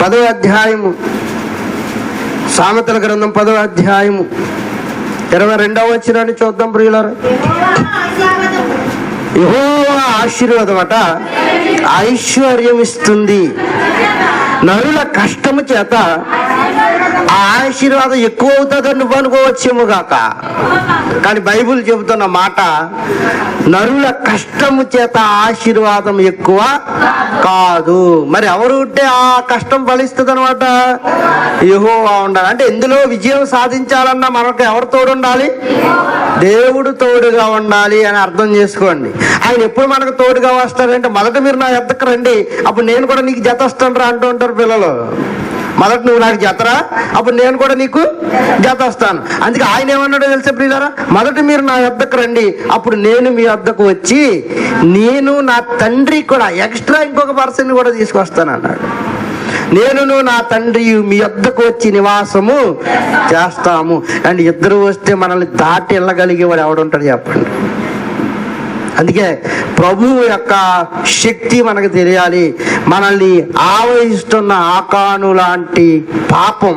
Speaker 1: 10వ అధ్యాయము సామెతల గ్రంథం 10వ అధ్యాయము 22వ వచనాన్ని చూద్దాం ప్రియులారా. యెహోవా ఆశీర్వాదం అట ఐశ్వర్యం ఇస్తుంది. నరుల కష్టము చేత ఆ ఆశీర్వాదం ఎక్కువ అవుతుందని నువ్వు అనుకోవచ్చేమో గాక, కానీ బైబిల్ చెబుతున్న మాట నరుల కష్టము చేత ఆశీర్వాదం ఎక్కువ కాదు. మరి ఎవరు ఉంటే ఆ కష్టం ఫలిస్తుంది అనమాట? యెహోవా ఉండాలి. అంటే ఇందులో విజయం సాధించాలన్నా మనకు ఎవరు తోడు ఉండాలి? దేవుడు తోడుగా ఉండాలి అని అర్థం చేసుకోండి. ఆయన ఎప్పుడు మనకు తోడుగా వస్తాడంటే మొదట మీరు నా ఎద్దకు రండి, అప్పుడు నేను కూడా నీకు జత వస్తాను రా అంటూ ఉంటారు పిల్లలు. మొదట నువ్వు నాకు జతరా, అప్పుడు నేను కూడా నీకు జత వస్తాను. అందుకే ఆయన ఏమన్నాడో తెలిసే ప్రియులారా, మొదట మీరు నా వద్దకు రండి, అప్పుడు నేను మీ వద్దకు వచ్చి నేను నా తండ్రి కూడా ఎక్స్ట్రా ఇంకొక పర్సన్ కూడా తీసుకొస్తాను అన్నాడు. నేను నా తండ్రి మీ వద్దకు వచ్చి నివాసము చేస్తాము. అండ్ ఇద్దరు వస్తే మనల్ని దాటి వెళ్ళగలిగేవాడు ఎవడుంటాడు చెప్పండి? అందుకే ప్రభువు యొక్క శక్తి మనకు తెలియాలి. మనల్ని ఆవహిస్తున్న ఆకాను లాంటి పాపం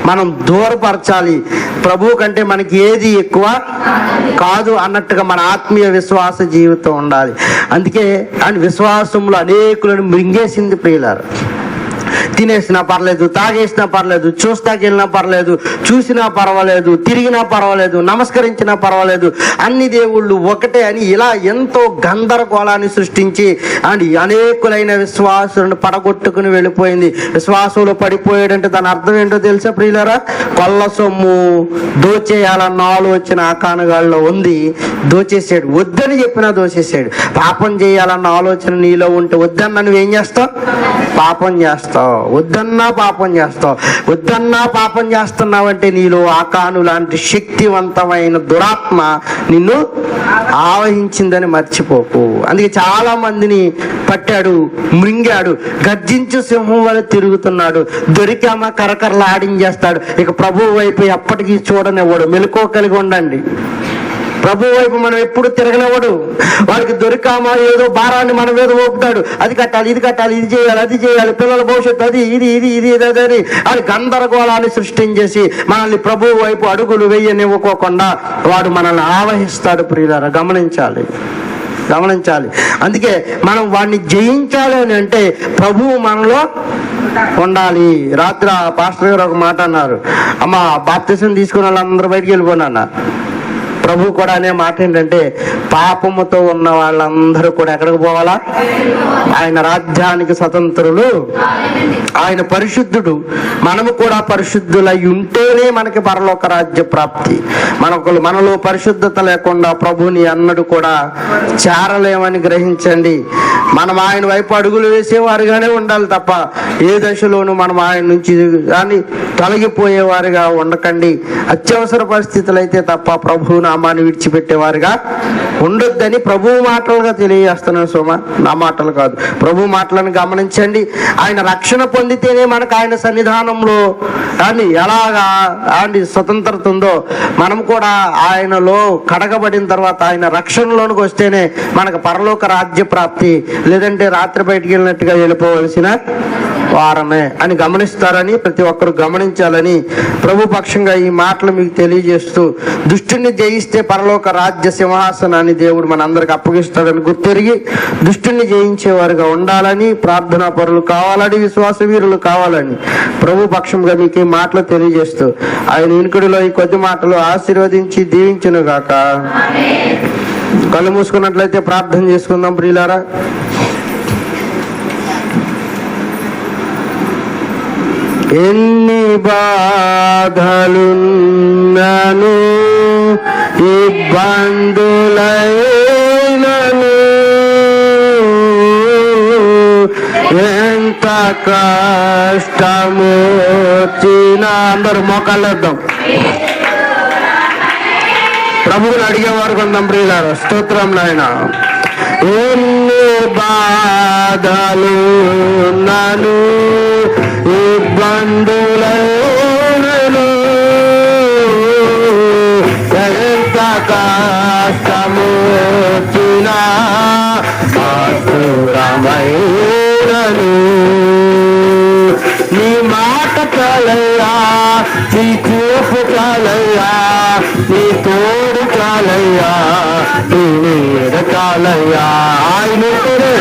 Speaker 1: మనం దూరపరచాలి. ప్రభువు కంటే మనకి ఏది ఎక్కువ కాదు అన్నట్టుగా మన ఆత్మీయ విశ్వాస జీవితం ఉండాలి. అందుకే ఆయన విశ్వాసంలో అనేకులను మృంగేసింది ప్రియులారు. తినేసినా పర్లేదు, తాగేసినా పర్లేదు, చూస్తాకెళ్ళినా పర్లేదు, చూసినా పర్వాలేదు, తిరిగినా పర్వాలేదు, నమస్కరించినా పర్వాలేదు, అన్ని దేవుళ్ళు ఒకటే అని ఇలా ఎంతో గందరగోళాన్ని సృష్టించి అని అనేకులైన విశ్వాసులను పడగొట్టుకుని వెళ్ళిపోయింది. విశ్వాసంలో పడిపోయాడంటే దాని అర్థం ఏంటో తెలుసా ప్రియులారా? కొల్ల సొమ్ము దోచేయాలన్న ఆలోచన ఆకానగాళ్ళలో ఉంది, దోచేసాడు. వద్దని చెప్పినా దోచేసాడు. పాపం చేయాలన్న ఆలోచన నీలో ఉంటే వద్దన్నా నువ్వేం చేస్తావు? పాపం చేస్తావు. వద్దన్నా పాపం చేస్తావు. వద్దన్నా పాపం చేస్తున్నావంటే నీలో ఆకాను లాంటి శక్తివంతమైన దురాత్మ నిన్ను ఆవహించిందని మర్చిపోకు. అందుకే చాలా మందిని పట్టాడు, మృంగాడు, గర్జించు సింహం వల్ల తిరుగుతున్నాడు. దొరికామా కరకరలాడించేస్తాడు. ఇక ప్రభువు వైపు ఎప్పటికీ చూడనివ్వడు. మెలకువ కలిగి ఉండండి. ప్రభు వైపు మనం ఎప్పుడు తిరగనివ్వడు. వాడికి దొరికామా ఏదో భారాన్ని మన మీద మోపుతాడు. అది కట్టాలి, ఇది కట్టాలి, ఇది చేయాలి, అది చేయాలి, పిల్లల భవిష్యత్తు అది ఇది ఇది ఇది అని అది గందరగోళాన్ని సృష్టించేసి మనల్ని ప్రభు వైపు అడుగులు వేయనివ్వకోకుండా వాడు మనల్ని ఆవహిస్తాడు. ప్రియులారా గమనించాలి. అందుకే మనం వాడిని జయించాలి అని అంటే ప్రభువు మనలో ఉండాలి. రాత్రి పాస్టర్ గారు ఒక మాట అన్నారు, అమ్మ బాప్తిసం తీసుకున్న వాళ్ళందరూ బయటికి వెళ్ళిపోయినా. ప్రభు కూడా అనే మాట ఏంటంటే పాపముతో ఉన్న వాళ్ళందరూ కూడా ఎక్కడికి పోవాలా? ఆయన రాజ్యానికి స్వతంత్రులు. ఆయన పరిశుద్ధుడు. మనము కూడా పరిశుద్ధులై ఉంటేనే మనకి పరలోక రాజ్య ప్రాప్తి. మనలో పరిశుద్ధత లేకుండా ప్రభుని అన్నడు కూడా చేరలేమని గ్రహించండి. మనం ఆయన వైపు అడుగులు వేసేవారుగానే ఉండాలి తప్ప ఏ దశలోనూ మనం ఆయన నుంచి కానీ తొలగిపోయేవారుగా ఉండకండి. అత్యవసర పరిస్థితులు అయితే తప్ప ప్రభు నామాన్ని విడిచిపెట్టేవారుగా ఉండొద్దని ప్రభువు మాటలుగా తెలియజేస్తున్నాను సోమ, నా మాటలు కాదు. ప్రభు మాటలను గమనించండి. ఆయన రక్షణ పొందితేనే మనకు ఆయన సన్నిధానంలో కానీ ఎలాగా స్వతంత్రత ఉందో మనం కూడా ఆయనలో కడగబడిన తర్వాత ఆయన రక్షణలోనికి వస్తేనే మనకు పరలోక రాజ్య ప్రాప్తి. లేదంటే రాత్రి బయటికి వెళ్ళినట్టుగా వెళ్ళిపోవలసిన వారమే అని గమనిస్తారని ప్రతి ఒక్కరు గమనించాలని ప్రభు పక్షంగా ఈ మాటలు మీకు తెలియజేస్తూ, దుష్టుని జయిస్తే పరలోక రాజ్య సింహాసనాన్ని దేవుడు మనందరికి అప్పగిస్తాడని గుర్తెరిగి దుష్టుని జయించేవారుగా ఉండాలని, ప్రార్థనా పరులు కావాలని, విశ్వాస వీరులు కావాలని ప్రభు పక్షంగా మీకు ఈ మాటలు తెలియజేస్తూ ఆయన వినికిడిలో ఈ కొద్ది మాటలు ఆశీర్వదించి దీవించును గాక. కళ్ళు మూసుకున్నట్లయితే ప్రార్థన చేసుకుందాం ప్రియులారా. ఎన్ని బాధలున్నను ఇబ్బందులైనను ఎంత కష్టము వచ్చినా అందరూ మోకాళ్ళేద్దాం. ప్రభువుని అడిగేవారు కొందాం ప్రియులారా. స్తోత్రం నాయన. ఎన్ని బాధలు నన్ను ఇబ్బందులను ఎంత కష్టము వచ్చినా ఆతురమైనను నీ మాట కలయా నీ నీ తోడు చాలయ్యా, నీ నీడ చాలయ్యా. ఆయన ఉంటేనే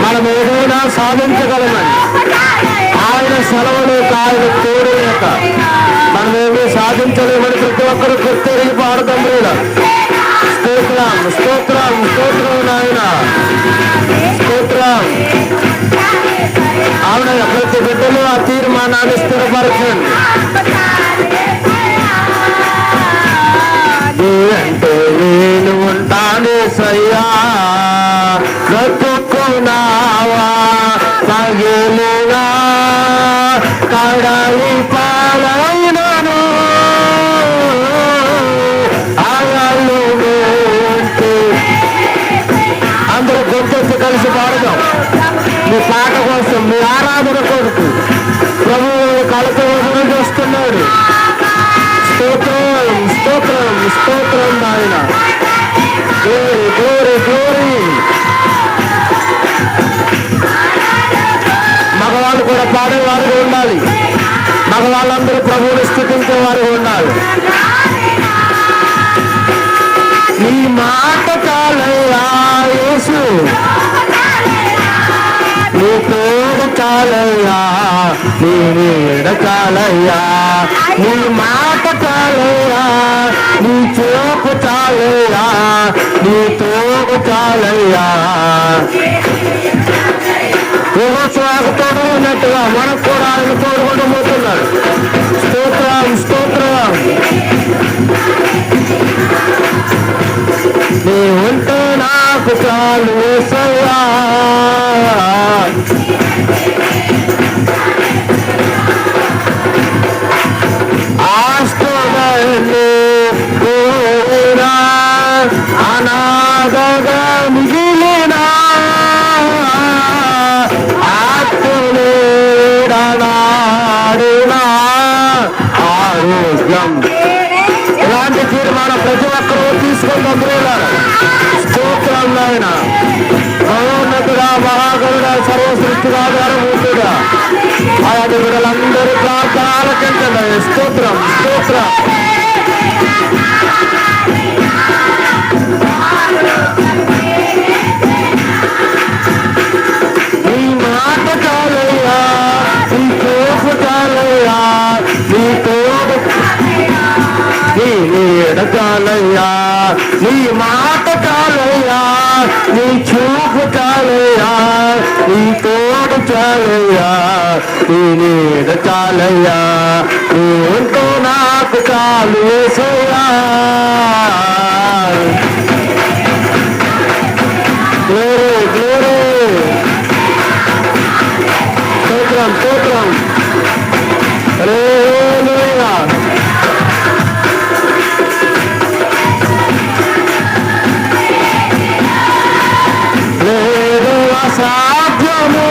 Speaker 1: మనం ఏదైనా సాధించగలమని. ఆయన సెలవు లేక, ఆయన తోడు లేక మనమేమీ సాధించలేమని ప్రతి ఒక్కరు గుర్తెరిగి పాడతాం. స్తోత్రం స్తోత్రం స్తోత్రం నాయన, స్తోత్రం. అవునయ్య, ప్రతి బిడ్డలు ఆ తీర్మానాన్ని స్థిరపరచండి. అంటే నేను ఉంటానేసయ్యా, బ్రతుకున్నావా పగిలినా కడలి పాలైనను ఆయాలు ఉంటే. అందరూ గొంతెత్తి కలిసి పాడదాం. మీ పాట కోసం, మీ ఆరాధన కొరకు ప్రభువు కలత ఎదురు చేస్తున్నాడు. స్తోత్రం స్తోత్రం స్తోత్రం నాయన. Glory glory glory. మగవాళ్ళు కూడా పాడేవారు ఉండాలి. మగవాళ్ళందరూ ప్రభువుని స్తుతించేవారు ఉండాలి. నీ మాట చాలయ్యా యేసు, నీ తోడు చాలయ్యా, నీ నీడ చాలయ్యా. నీ మాట చాలయ్యా, నీ చూపు చాలయ్యా, నీ తోడు చాలయ్యా. స్వాగతోడు ఉన్నట్టుగా మనకు కూడా ఆయన తోడుకుంటూ పోతున్నాడు. స్తోత్రం స్తోత్రం. నీ ఉంటే నాకు చాలు యేసయ్యా, ఆస్తులన్నీ కోరినా అనాథగా మిగిలినా ఆత్మలేడనాడినా ఆరోగ్యం. ఇలాంటి తీర్మానం ప్రతి ఒక్కరూ తీసుకొని అందులో స్తోత్రం నాయన. మహోన్నతుడా, మహాగరుడా, సర్వసృష్టిగా ఆధారభూతుడా, ఆయా బిడ్డలందరూ ప్రార్థన ఆలకించండి. స్తోత్రం స్తోత్రం. నీ మాట చాలయ్యా, నీ చూపు చాలయ్యా, నీ తోడు, నీ నీడ చాలయ్యా. నీ మాట చాలయ్యా, నీ చూపు చాలయ్యా, నీ తోడు చాలయ్యా, నీ నీడ చాలయ్యా. నీ ఉంటూ నాకు చాలు యేసయ్యా. Glory glory. స్తోత్రం స్తోత్రం. హల్లెలూయా. లేదు అసాధ్యము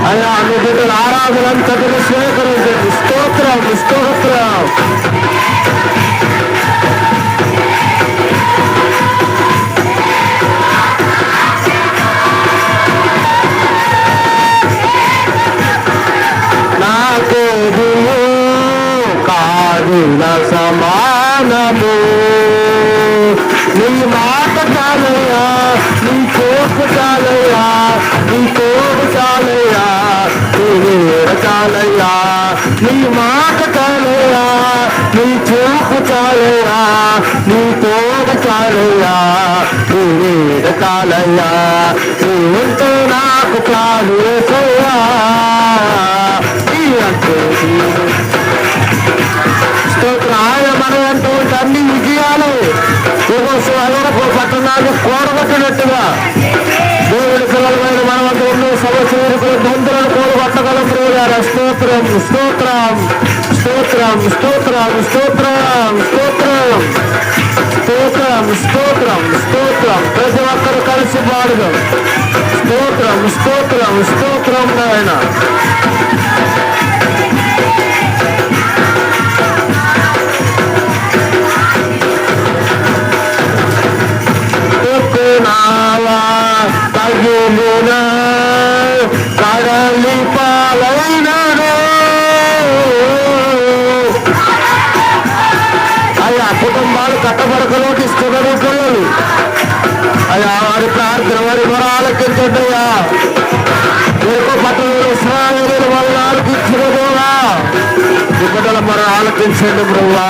Speaker 1: అయ్యా. అన్ని బిడ్డల ఆరాధన అంతటిని స్వీకరించండి. స్తోత్రం స్తోత్రం. నాకేది కాదు నా సమానము. నీ మాట చాలయ్యా, నీ చూపు చాలయ్యా, నీ తోడు చాలయ్యా, నీ నీడ చాలయ్యా. నీ మాట చాలయ్యా, నీ చూపు చాలయ్యా, నీ తోడు చాలయ్యా, నీ నీడ చాలయ్యా. నీ ఉంటూ నాకు చాలు యేసయ్యా. స్తోత్రం. ఆయన మన అంటూ అన్ని విజయాలు పట్టణాలు కూడగొట్టినట్టుగా దేవుడి పిల్లలమైన మనమంతా ఎన్నో సమస్యలు బంధువులను కూడగొట్టగలం. ప్రియులారా, స్తోత్రం స్తోత్రం స్తోత్రం స్తోత్రం స్తోత్రం స్తోత్రం స్తోత్రం స్తోత్రం స్తోత్రం. ప్రతి ఒక్కరు కలిసి పాడుదాం. స్తోత్రం స్తోత్రం స్తోత్రం నాయన. తగిలిన కడలి పాలై కుటుంబాలు కట్టబడకలోకి ఇస్తున్నారు పిల్లలు. అయ్యా వారి ప్రార్థన వారి మొర ఆలకించండి అయ్యా. ఎరుకో పట్టణంలో ఇశ్రాయేలీయుల వలన ఆలకించిన దేవా ఈ బిడ్డల మొర ఆలకించండి ప్రభువా.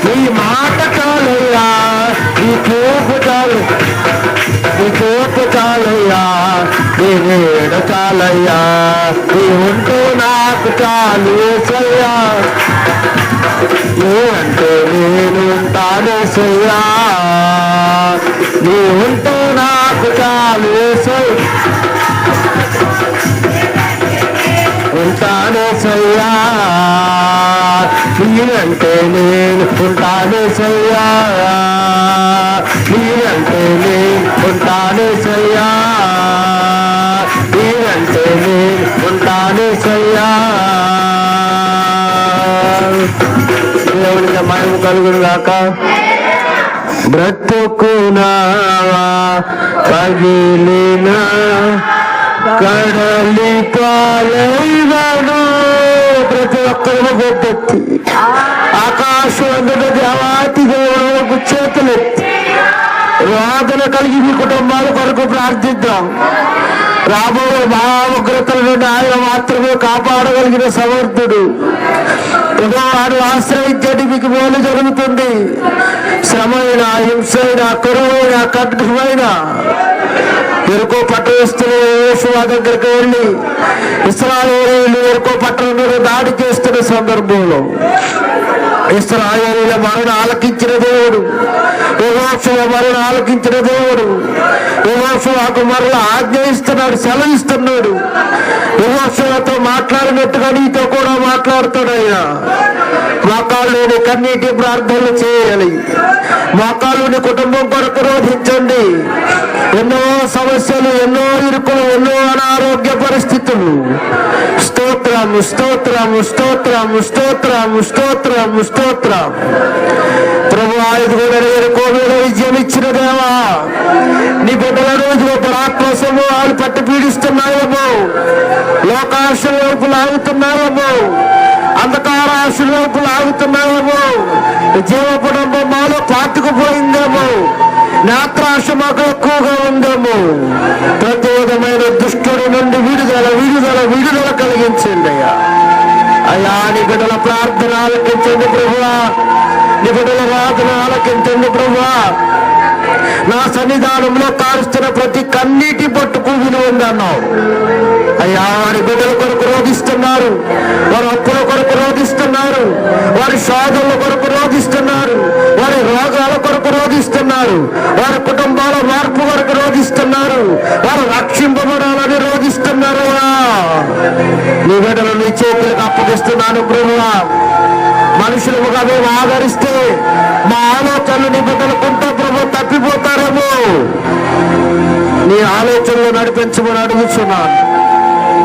Speaker 1: నీ మాట చాలయ్యా, నీ చూపు చాలు, నీ చూపు చాలయ్యా, నీ నీడ చాలయ్యా, నీ ఉంటూ నాకు చాలు యేసయ్యా. నువ్వంటే నేను ఉంటానేసయ్యా, నీ ఉంటూ నాకు చాలు యేసయ్యా, ఉంటానేసయ్యా, నీవంటే నేను ఉంటానేసయ్యా, నీవంటే నేను ఉంటానేసయ్యా, నీవంటే నేను ఉంటానేసయ్యా. దేవునికి మహిమ కలుగును గాక. బ్రతుకునావా పగిలిన కడలి పాలైవను. ప్రతి ఒక్కరు గొప్పెత్తి ఆకాశం అందుకు దేవాతి దేవుడు చేతులెత్తి రోదన కలిగి మీ కుటుంబాల కొరకు ప్రార్థిద్దాం. రాబోయే మహాగ్రతల నుండి ఆయన మాత్రమే కాపాడగలిగిన సమర్థుడు. వాడు ఆశ్రయించండి, మీకు మేలు జరుగుతుంది. శ్రమైన, హింసైన, కరువైన, ఖడ్గమైన ఎరుకో పట్టణస్తులు యోషువ దగ్గరికి వెళ్ళి ఇశ్రాయేలీయులు ఎరుకో పట్టణం మీద దాడి చేస్తున్న సందర్భంలో ఇశ్రాయేలీయుల మరణ ఆలకించిన దేవుడు, యెహోషువ మరణ ఆలకించిన దేవుడు. యెహోషువకు మరల ఆజ్ఞ ఇస్తున్నాడు, సెలవిస్తున్నాడు. యెహోషువతో మాట్లాడినట్టుగా నీతో కూడా మాట్లాడుతాడు ఆయన. మోకాళ్ళుని కన్నీటి ప్రార్థనలు చేయాలి. మోకాళ్ళుని కుటుంబం కొరకు రోధించండి. ఎన్నో సమస్యలు, ఎన్నో ఇరుకులు, ఎన్నో అనారోగ్య పరిస్థితులు. స్తోత్రము స్తోత్రము స్తోత్రము స్తోత్రము స్తోత్రము స్తోత్రం. ప్రభు ఆయన కూడా కోవిడ విజయం ఇచ్చిన దేవా, నీ బిడ్డల రోజు పరాత్మ సమూహాలు పట్టి పీడిస్తున్నాయేమో, లోకాశ వైపు లాగుతున్నాయేమో, అంధకార ఆశ వైపు లాగుతున్నాయేమో, జీవ కుటుంబం మాలో పాతుకుపోయిందేమో, నేత్రాశ మాకు ఎక్కువగా ఉందేమో. ప్రతి విధమైన దుష్టుడి నుండి విడుదల విడుదల విడుదల కలిగించండి అయ్యా. అయ్యా నీ బిడ్డల ప్రార్థన ఆలకించండి ప్రభువా, నీ బిడ్డల ప్రార్థన ఆలకించండి ప్రభువా. నా సన్నిధానంలో కారుస్తున్న ప్రతి కన్నీటి పట్టుకు విలువ ఉందన్నావు అయ్యా. వారి బిడ్డల కొరకు రోధిస్తున్నారు, వారి అప్పుల కొరకు రోధిస్తున్నారు, వారి శోధనల కొరకు రోధిస్తున్నారు, వారి రోగాల కొరకు రోధిస్తున్నారు, వారి కుటుంబాల మార్పు కొరకు రోధిస్తున్నారు, వారు రక్షింపబడాలని రోధిస్తున్నారు. నీ బిడ్డలు నీ చేతులకు అప్పగిస్తున్నాను ప్రభువా. మనుషులుగా మేము ఆదరిస్తే మా ఆలోచనలు నీ బిడ్డలకుంటే ప్రభు తప్పిపోతారేమో. నీ ఆలోచనలు నడిపించమని అడుగుతున్నాను.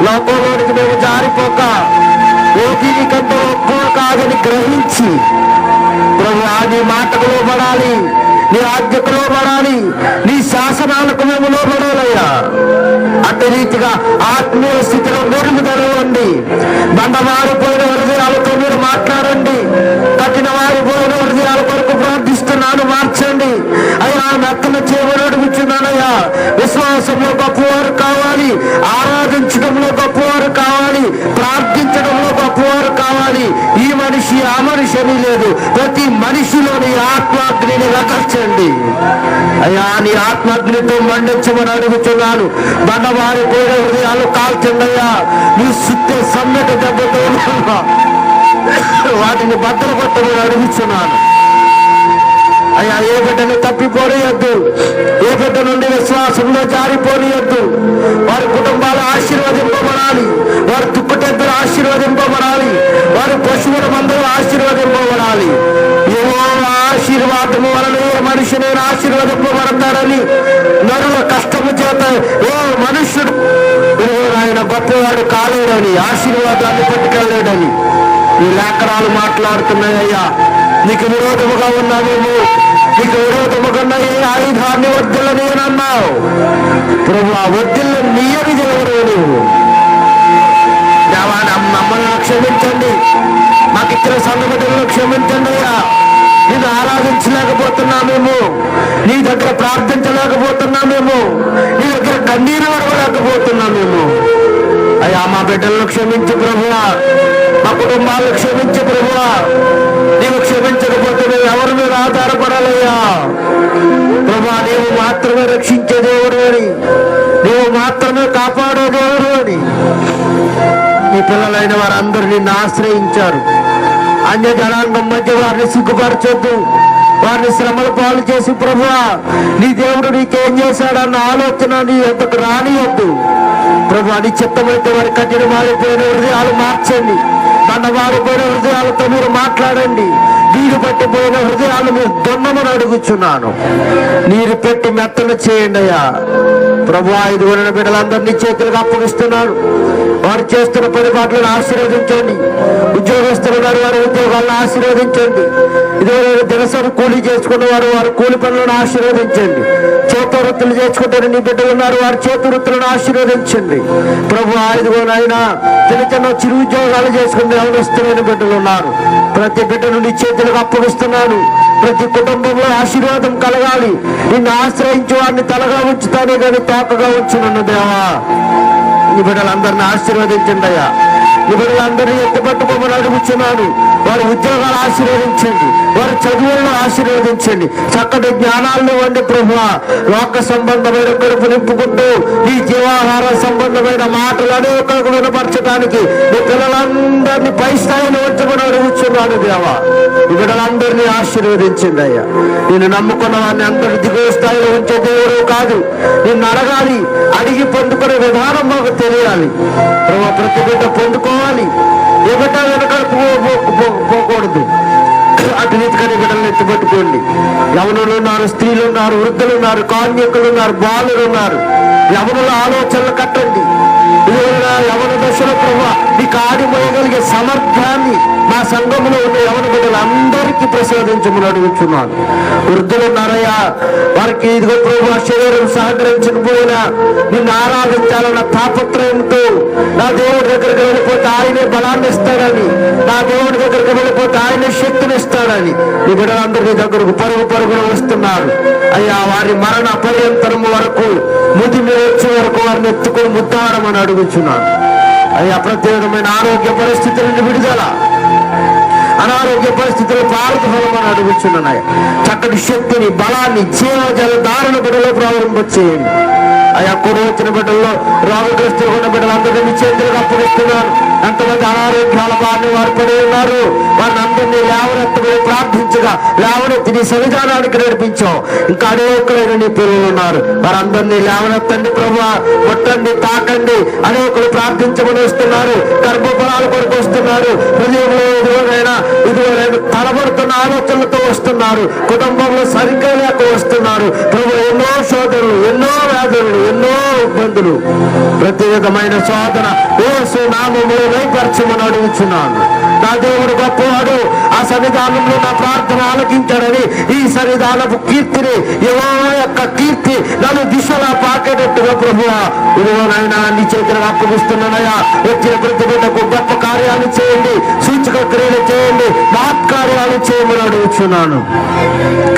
Speaker 1: లోకంలోనికి మేము జారిపోక ఓటీని కంటే ఎక్కువ కాదని గ్రహించి ప్రభు నీ మాటకు లోబడాలి, నీ ఆజ్ఞకు లోబడాలి, నీ శాసనాలకు మేము లోబడాలయ్యా. అట్టి రీతిగా ఆత్మీయ స్థితిలో మెరుగుదలవండి. బండవారిపోయిన హృదయాలతో మీరు మాట్లాడండి. కఠిన వారిపోయిన హృదయాల కొరకు ప్రార్థిస్తున్నాను, మార్చండి అయ్యా. మెత్తన చేయమని అడుగుతున్నానయ్యా. విశ్వాసంలో గొప్పవారు కావాలి, ఆరాధించడంలో గొప్పవారు కావాలి, ప్రార్థించడంలో గొప్పవారు కావాలి. ఈ మనిషి ఆ మనిషి అని లేదు, ప్రతి మనిషిలోని ఆత్మాగ్నిని రకర్చండి అయ్యా. నీ ఆత్మాగ్నితో మండించమని అడుగుతున్నాను. బండవారి పోయిన హృదయాలు కాల్చండియ్యా. నీ సుత్తే సమ్మెట దెబ్బతో వాటిని భద్రపట్టమని అడుగుతున్నాను అయ్యా. ఏ బిడ్డను తప్పిపోనియద్దు, ఏ బిడ్డ నుండి విశ్వాసంలో జారిపోనియద్దు. వారి కుటుంబాలు ఆశీర్వదింపబడాలి, వారి తుక్కుటెద్దలు ఆశీర్వదింపబడాలి, వారి పశువుల మందరూ ఆశీర్వదింపబడాలి. ఏవో ఆశీర్వాదము వలన ఏ మనిషి నేను ఆశీర్వదింపబడతారని నరుల కష్టము చేత ఓ మనుష్యుడు ఆయన గొప్పవాడు కాలేడని, ఆశీర్వాదాన్ని పట్టుకెళ్ళలేడని ఈ లేఖనాలు మాట్లాడుతున్నాయ్యా. నీకు విరోధముగా ఉన్నావేమో, నీకు విరోధముగా ఏ ఆయుధాన్ని వద్దులని అన్నావు ప్రభు. ఆ వద్దులను నీయని దేవుడు నువ్వు దేవా. మమ్మల్ని క్షమించండి, మాకు ఇచ్చిన సంఘ బిడ్డలను క్షమించండి అయ్యా. నేను ఆరాధించలేకపోతున్నామేమో, నీ దగ్గర ప్రార్థించలేకపోతున్నామేమో, నీ దగ్గర కన్నీరు వడవలేకపోతున్నామేమో అయ్యా. మా బిడ్డలను క్షమించు ప్రభువా, మా కుటుంబాలను క్షమించు ప్రభువా. నీవు క్షమించకపోతే మేము ఎవరి మీద ఆధారపడాలయ్యా ప్రభువా. నీవు మాత్రమే రక్షించే దేవుడు అని, నీవు మాత్రమే కాపాడే దేవుడు అని నీ పిల్లలైన వారందరూ నిన్ను ఆశ్రయించారు. అన్య జనాంగం మధ్య వారిని సిగ్గుపరచొద్దు, వారిని శ్రమల పాలు చేసి ప్రభువా నీ దేవుడు నీకేం చేశాడన్న ఆలోచన నీ ఎంతకు రానియొద్దు ప్రభువా. నీ చిత్తమైతే వారి కఠిన మారిపోయిన హృదయాలు మార్చండి, దండమారిపోయిన హృదయాలతో మీరు మాట్లాడండి. నీరు పట్టిపోయిన హృదయాలు మీరు దొన్నమని అడుగుచున్నాను. నీరు పెట్టి మెత్తలు చేయండి అయ్యా ప్రభువా. 5 గొర్రెల బిడ్డలందరినీ చేతులుగా అప్పగిస్తున్నాను. వారు చేస్తున్న పని పాటలను ఆశీర్వదించండి. ఉద్యోగస్తులు వారు వారి ఉద్యోగాలను ఆశీర్వదించండి. ఇదివరకు దినసరి కూలీ చేసుకున్న వారు వారి కూలి పనులను ఆశీర్వదించండి. చేతి వృత్తులు చేసుకుంటారు నీ బిడ్డలు ఉన్నారు, వారి చేతి వృత్తులను ఆశీర్వదించండి ప్రభు. 5 అయినా చిన్న చిన్న చిరు ఉద్యోగాలు చేసుకుని యవనస్తులైన బిడ్డలు ఉన్నారు. ప్రతి బిడ్డను నీ చేతులకు అప్పగిస్తున్నాను. ప్రతి కుటుంబంలో ఆశీర్వాదం కలగాలి. నిన్ను ఆశ్రయించి వారిని తలగా ఉంచుతానే కానీ తోకగా ఉంచునన్ను దేవా. ఈ బిడ్డలందరినీ ఆశీర్వదించండి అయ్యా. ఈ బిడ్డలందరినీ ఎత్తుపట్టుకోమని అడుగుతున్నాను. వారి ఉద్యోగాలు ఆశీర్వదించండి, వారి చదువులను ఆశీర్వదించండి, చక్కటి జ్ఞానాలను వండి ప్రభువా. లోక సంబంధమైన కడుపు నింపుకుంటూ ఈ జీవాహార సంబంధమైన మాటలు అనేకలకు వినపరచడానికి ఈ పిల్లలందరినీ పై స్థాయిలో ఉంచమని అడుగుతున్నాను దేవా. ఈ బిడ్డలందరినీ ఆశీర్వదించండి అయ్యా. నేను నమ్ముకున్న వారిని అందరి దిగువ స్థాయిలో ఉంచే దేవుడు కాదు, నిన్ను అడగాలి, అడిగి పొందుకునే విధానం మాకు తెలియాలి ప్రభు. ప్రతి బిడ్డ పొందుకోవాలి, ఏ బిడ్డ వెనకాల పోకూడదు. అటు రీతిగానే బిడ్డలను ఎత్తుపట్టుకోండి. యవనులు ఉన్నారు, స్త్రీలు ఉన్నారు, వృద్ధులు ఉన్నారు, కాన్యకులు ఉన్నారు, బాలులు ఉన్నారు. యవనుల ఆలోచనలు కట్టండి. యవన దశలో ప్రభు నీకు ఆడిపోయగలిగే సమర్థాన్ని మా సంఘంలో ఉన్న యవన బిడ్డలందరికీ ప్రసాదించమని అడుగుతున్నాను. వృద్ధులు ఉన్నారయ్యా, వారికి ఇదిగో ప్రభు శరీరం సహకరించకపోయినా నిన్ను ఆరాధించాలన్న తాపత్రయంతో నా దేవుడి దగ్గరికి వెళ్ళిపోతే ఆయనే బలాన్ని ఇస్తాడని, నా దేవుడి దగ్గరికి వెళ్ళిపోతే ఆయనే శక్తిని ఇస్తాడని ఈ బిడ్డలందరి దగ్గరకు పరుగున వస్తున్నారు అయ్యా. వారి మరణ పర్యంతరం వరకు ముదిమి వచ్చే వరకు వారిని ఎత్తుకొని ముద్దాడమని అడుగుచున్నాను అయ్యా. ప్రత్యేకమైన ఆరోగ్య పరిస్థితుల నుండి విడుదల, అనారోగ్య పరిస్థితులు పారుదలమని అడుగుచున్నాయి. చక్కటి శక్తిని, బలాన్ని, జీవజల దారుణ బిడ్డలో ప్రారంభం చేయండి అయ్యా. కూడా వచ్చిన బిడ్డల్లో రోగగ్రస్తులు ఉన్న బిడ్డలందరినీ చేతులకు అప్పగిస్తున్నారు. ఎంతమంది అనారోగ్యాల బారిన వారు పడి ఉన్నారు, వారిని అందరినీ లేవనెత్తమని ప్రార్థించగా లేవనెత్తి నీ సంవిధానానికి నడిపించావు. ఇంకా అనేకులైన నీ పిల్లలు ఉన్నారు, వారందరినీ లేవనెత్తండి ప్రభువా. కొట్టండి, తాకండి. అనేకులు ప్రార్థించమని వస్తున్నారు, గర్భఫలాలు కొరకు వస్తున్నారు, హృదయంలో ఇదివరైనా తలబడుతున్న ఆలోచనలతో వస్తున్నారు, కుటుంబంలో సరిగ్గా లేక వస్తున్నారు ప్రభు. ఎన్నో శోధనలు, ఎన్నో వ్యాధులు, ఎన్నో ఇబ్బందులు, ప్రతి విధమైన శోధన యేసు నామములో నైపరచమని అడుగుచున్నాను. నా దేవుడు గొప్పవాడు, ఆ సన్నిధానంలో నా ప్రార్థన ఆలకించాడని ఈ సన్నిధానపు కీర్తిని, యెహోవా యొక్క కీర్తి నన్ను దిశలా పాకేటట్టుగా ప్రభువా ఇదిగోనైనా నీ చేతులకు అప్పగిస్తున్నానయ్యా. వచ్చిన ప్రతి బిడ్డకు గొప్ప కార్యాలు చేయండి, సూచక క్రియలు చేయండి, మహత్కార్యాలు చేయమని అడుగుచున్నాను.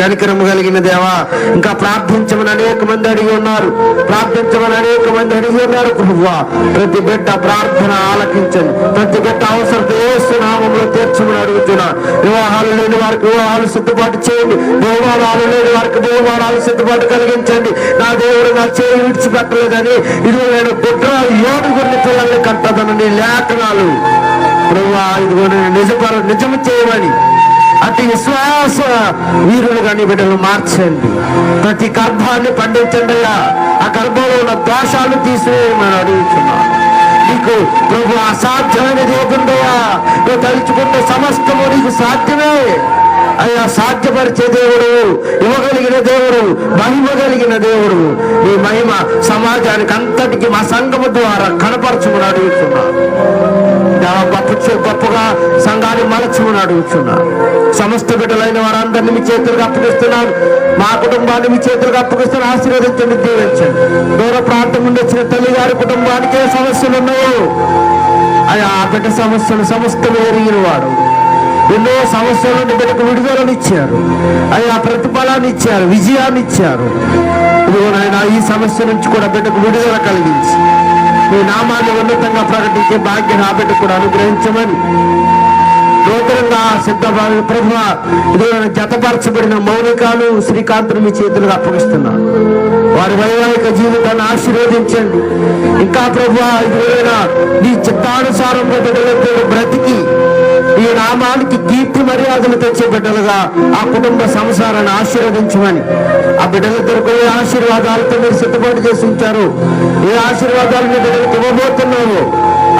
Speaker 1: కనికరము కలిగిన దేవా, ఇంకా ప్రార్థించమని అనేక మంది అడిగి ఉన్నారు, ప్రార్థించమని అనేక మంది అడిగి ఉన్నారు ప్రభువా. ప్రతి బిడ్డ ప్రార్థన ఆలకించండి, ప్రతి బిడ్డ అవసరత యేసు నామములో తీర్చమని అడుగుతున్నాను. వివాహాలు లేని వారికి వివాహాలు సిద్ధపాటు చేయండి, బహుమానాలు లేని వారికి బహుమానాలు సిద్ధపాటు కలిగించండి. నా దేవుడు నా చేయి విడిచిపెట్టలేదని ఇదిగో నేను గుడ్ర 7 పిల్లల్ని కట్టదనని లేఖనాలు ప్రభువా ఇదిగో నేను నిజము చేయమని అతి విశ్వాస వీరులుగా నీ బిడ్డలు మార్చండి. ప్రతి గర్భాన్ని పండించండి అయ్యా. ఆ గర్భంలో ఉన్న దోషాలు తీసివేయమని అడుగుతున్నాను. నీకు ప్రభు అసాధ్యమైనది ఏముందయ్యా? నువ్వు తలుచుకుంటే సమస్తము నీకు సాధ్యమే అయ్యా. సాధ్యపరిచే దేవుడు, ఇవ్వగలిగిన దేవుడు, మహిమ కలిగిన దేవుడు. నీ మహిమ సమాజానికి అంతటికి మా సంఘము ద్వారా కనపరచమని అడుగుతున్నా. గొప్పగా సంఘాన్ని మలచమని అడుగుతున్నా. సమస్త బిడ్డలైన వారందరినీ మీ చేతులకు అప్పగిస్తున్నాను. మా కుటుంబాన్ని మీ చేతులకు అప్పగిస్తున్నా. ఆశీర్వదించండి, దీవించండి. దూర ప్రాంతం నుండి వచ్చిన తల్లి గారి కుటుంబానికి ఏ సమస్యలు ఉన్నాయో ఆ బిడ్డ సమస్యలు సమస్తం ఎరిగిన వాడు. ఎన్నో సమస్యల నుండి బిడ్డకు విడుదలనిచ్చారు. ఆ ప్రతిఫలాన్ని ఇచ్చారు, విజయాన్ని ఇచ్చారు. ఇదిగోనైనా ఈ సమస్య నుంచి కూడా బిడ్డకు విడుదల కలిగించి మీ నామాన్ని ఉన్నతంగా ప్రకటించే భాగ్యం ఆ బిడ్డ కూడా అనుగ్రహించమని నూతనంగా సిద్ధపడి ప్రభు ఇది జతపరచబడిన మౌనికాలు శ్రీకాంతులు మీ చేతులకు అప్పగిస్తున్నాను. వారి వైవాహిక జీవితాన్ని ఆశీర్వదించండి. ఇంకా ప్రభు ఇదిగైనా నీ చిత్తానుసారం బిడ్డలతో బ్రతికి ఈ నామానికి కీర్తి మర్యాదలు తెచ్చే బిడ్డలుగా ఆ కుటుంబ సంసారాన్ని ఆశీర్వదించమని ఆ బిడ్డలిద్దరికి ఏ ఆశీర్వాదాలతో మీరు సిద్ధపాటు చేసి ఉంచారు, ఏ ఆశీర్వాదాలు మీ బిడ్డలకు ఇవ్వబోతున్నావు,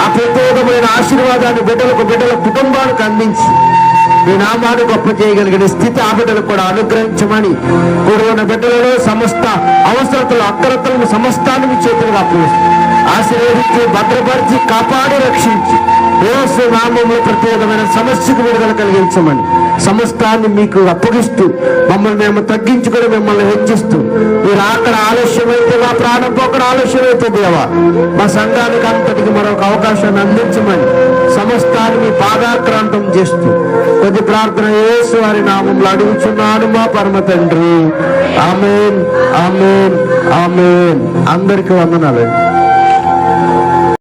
Speaker 1: ఆ ప్రత్యేకమైన ఆశీర్వాదాన్ని బిడ్డల కుటుంబానికి అందించి మీ నామాన్ని గొప్ప చేయగలిగిన స్థితి ఆ బిడ్డలకు కూడా అనుగ్రహించమని కూడిన బిడ్డలలో సమస్త అవసరతలు అక్కరతలను సమస్తాన్ని మీ చేతులుగా ఆశీర్వదించి భద్రపరిచి కాపాడి రక్షించి యేసు నామములో ప్రత్యేకమైన సమస్యకు విడుదల కలిగించమని సమస్తాన్ని మీకు అప్పగిస్తూ మమ్మల్ని మేము తగ్గించుకొని మిమ్మల్ని హెచ్చిస్తూ మీరు అక్కడ ఆలస్యమైతే మా ప్రాణం పోకడ ఆలస్యమైతే దేవా మా సంఘానికి అంతటికి మరొక అవకాశాన్ని అందించమని సమస్తాన్ని మీ పాదాక్రాంతం చేస్తూ కొద్ది ప్రార్థన యేసు వారి నామంలో అడుగుచున్నాను మా పరమ తండ్రి. ఆమేన్, ఆమేన్, ఆమేన్. అందరికీ వందనాలు.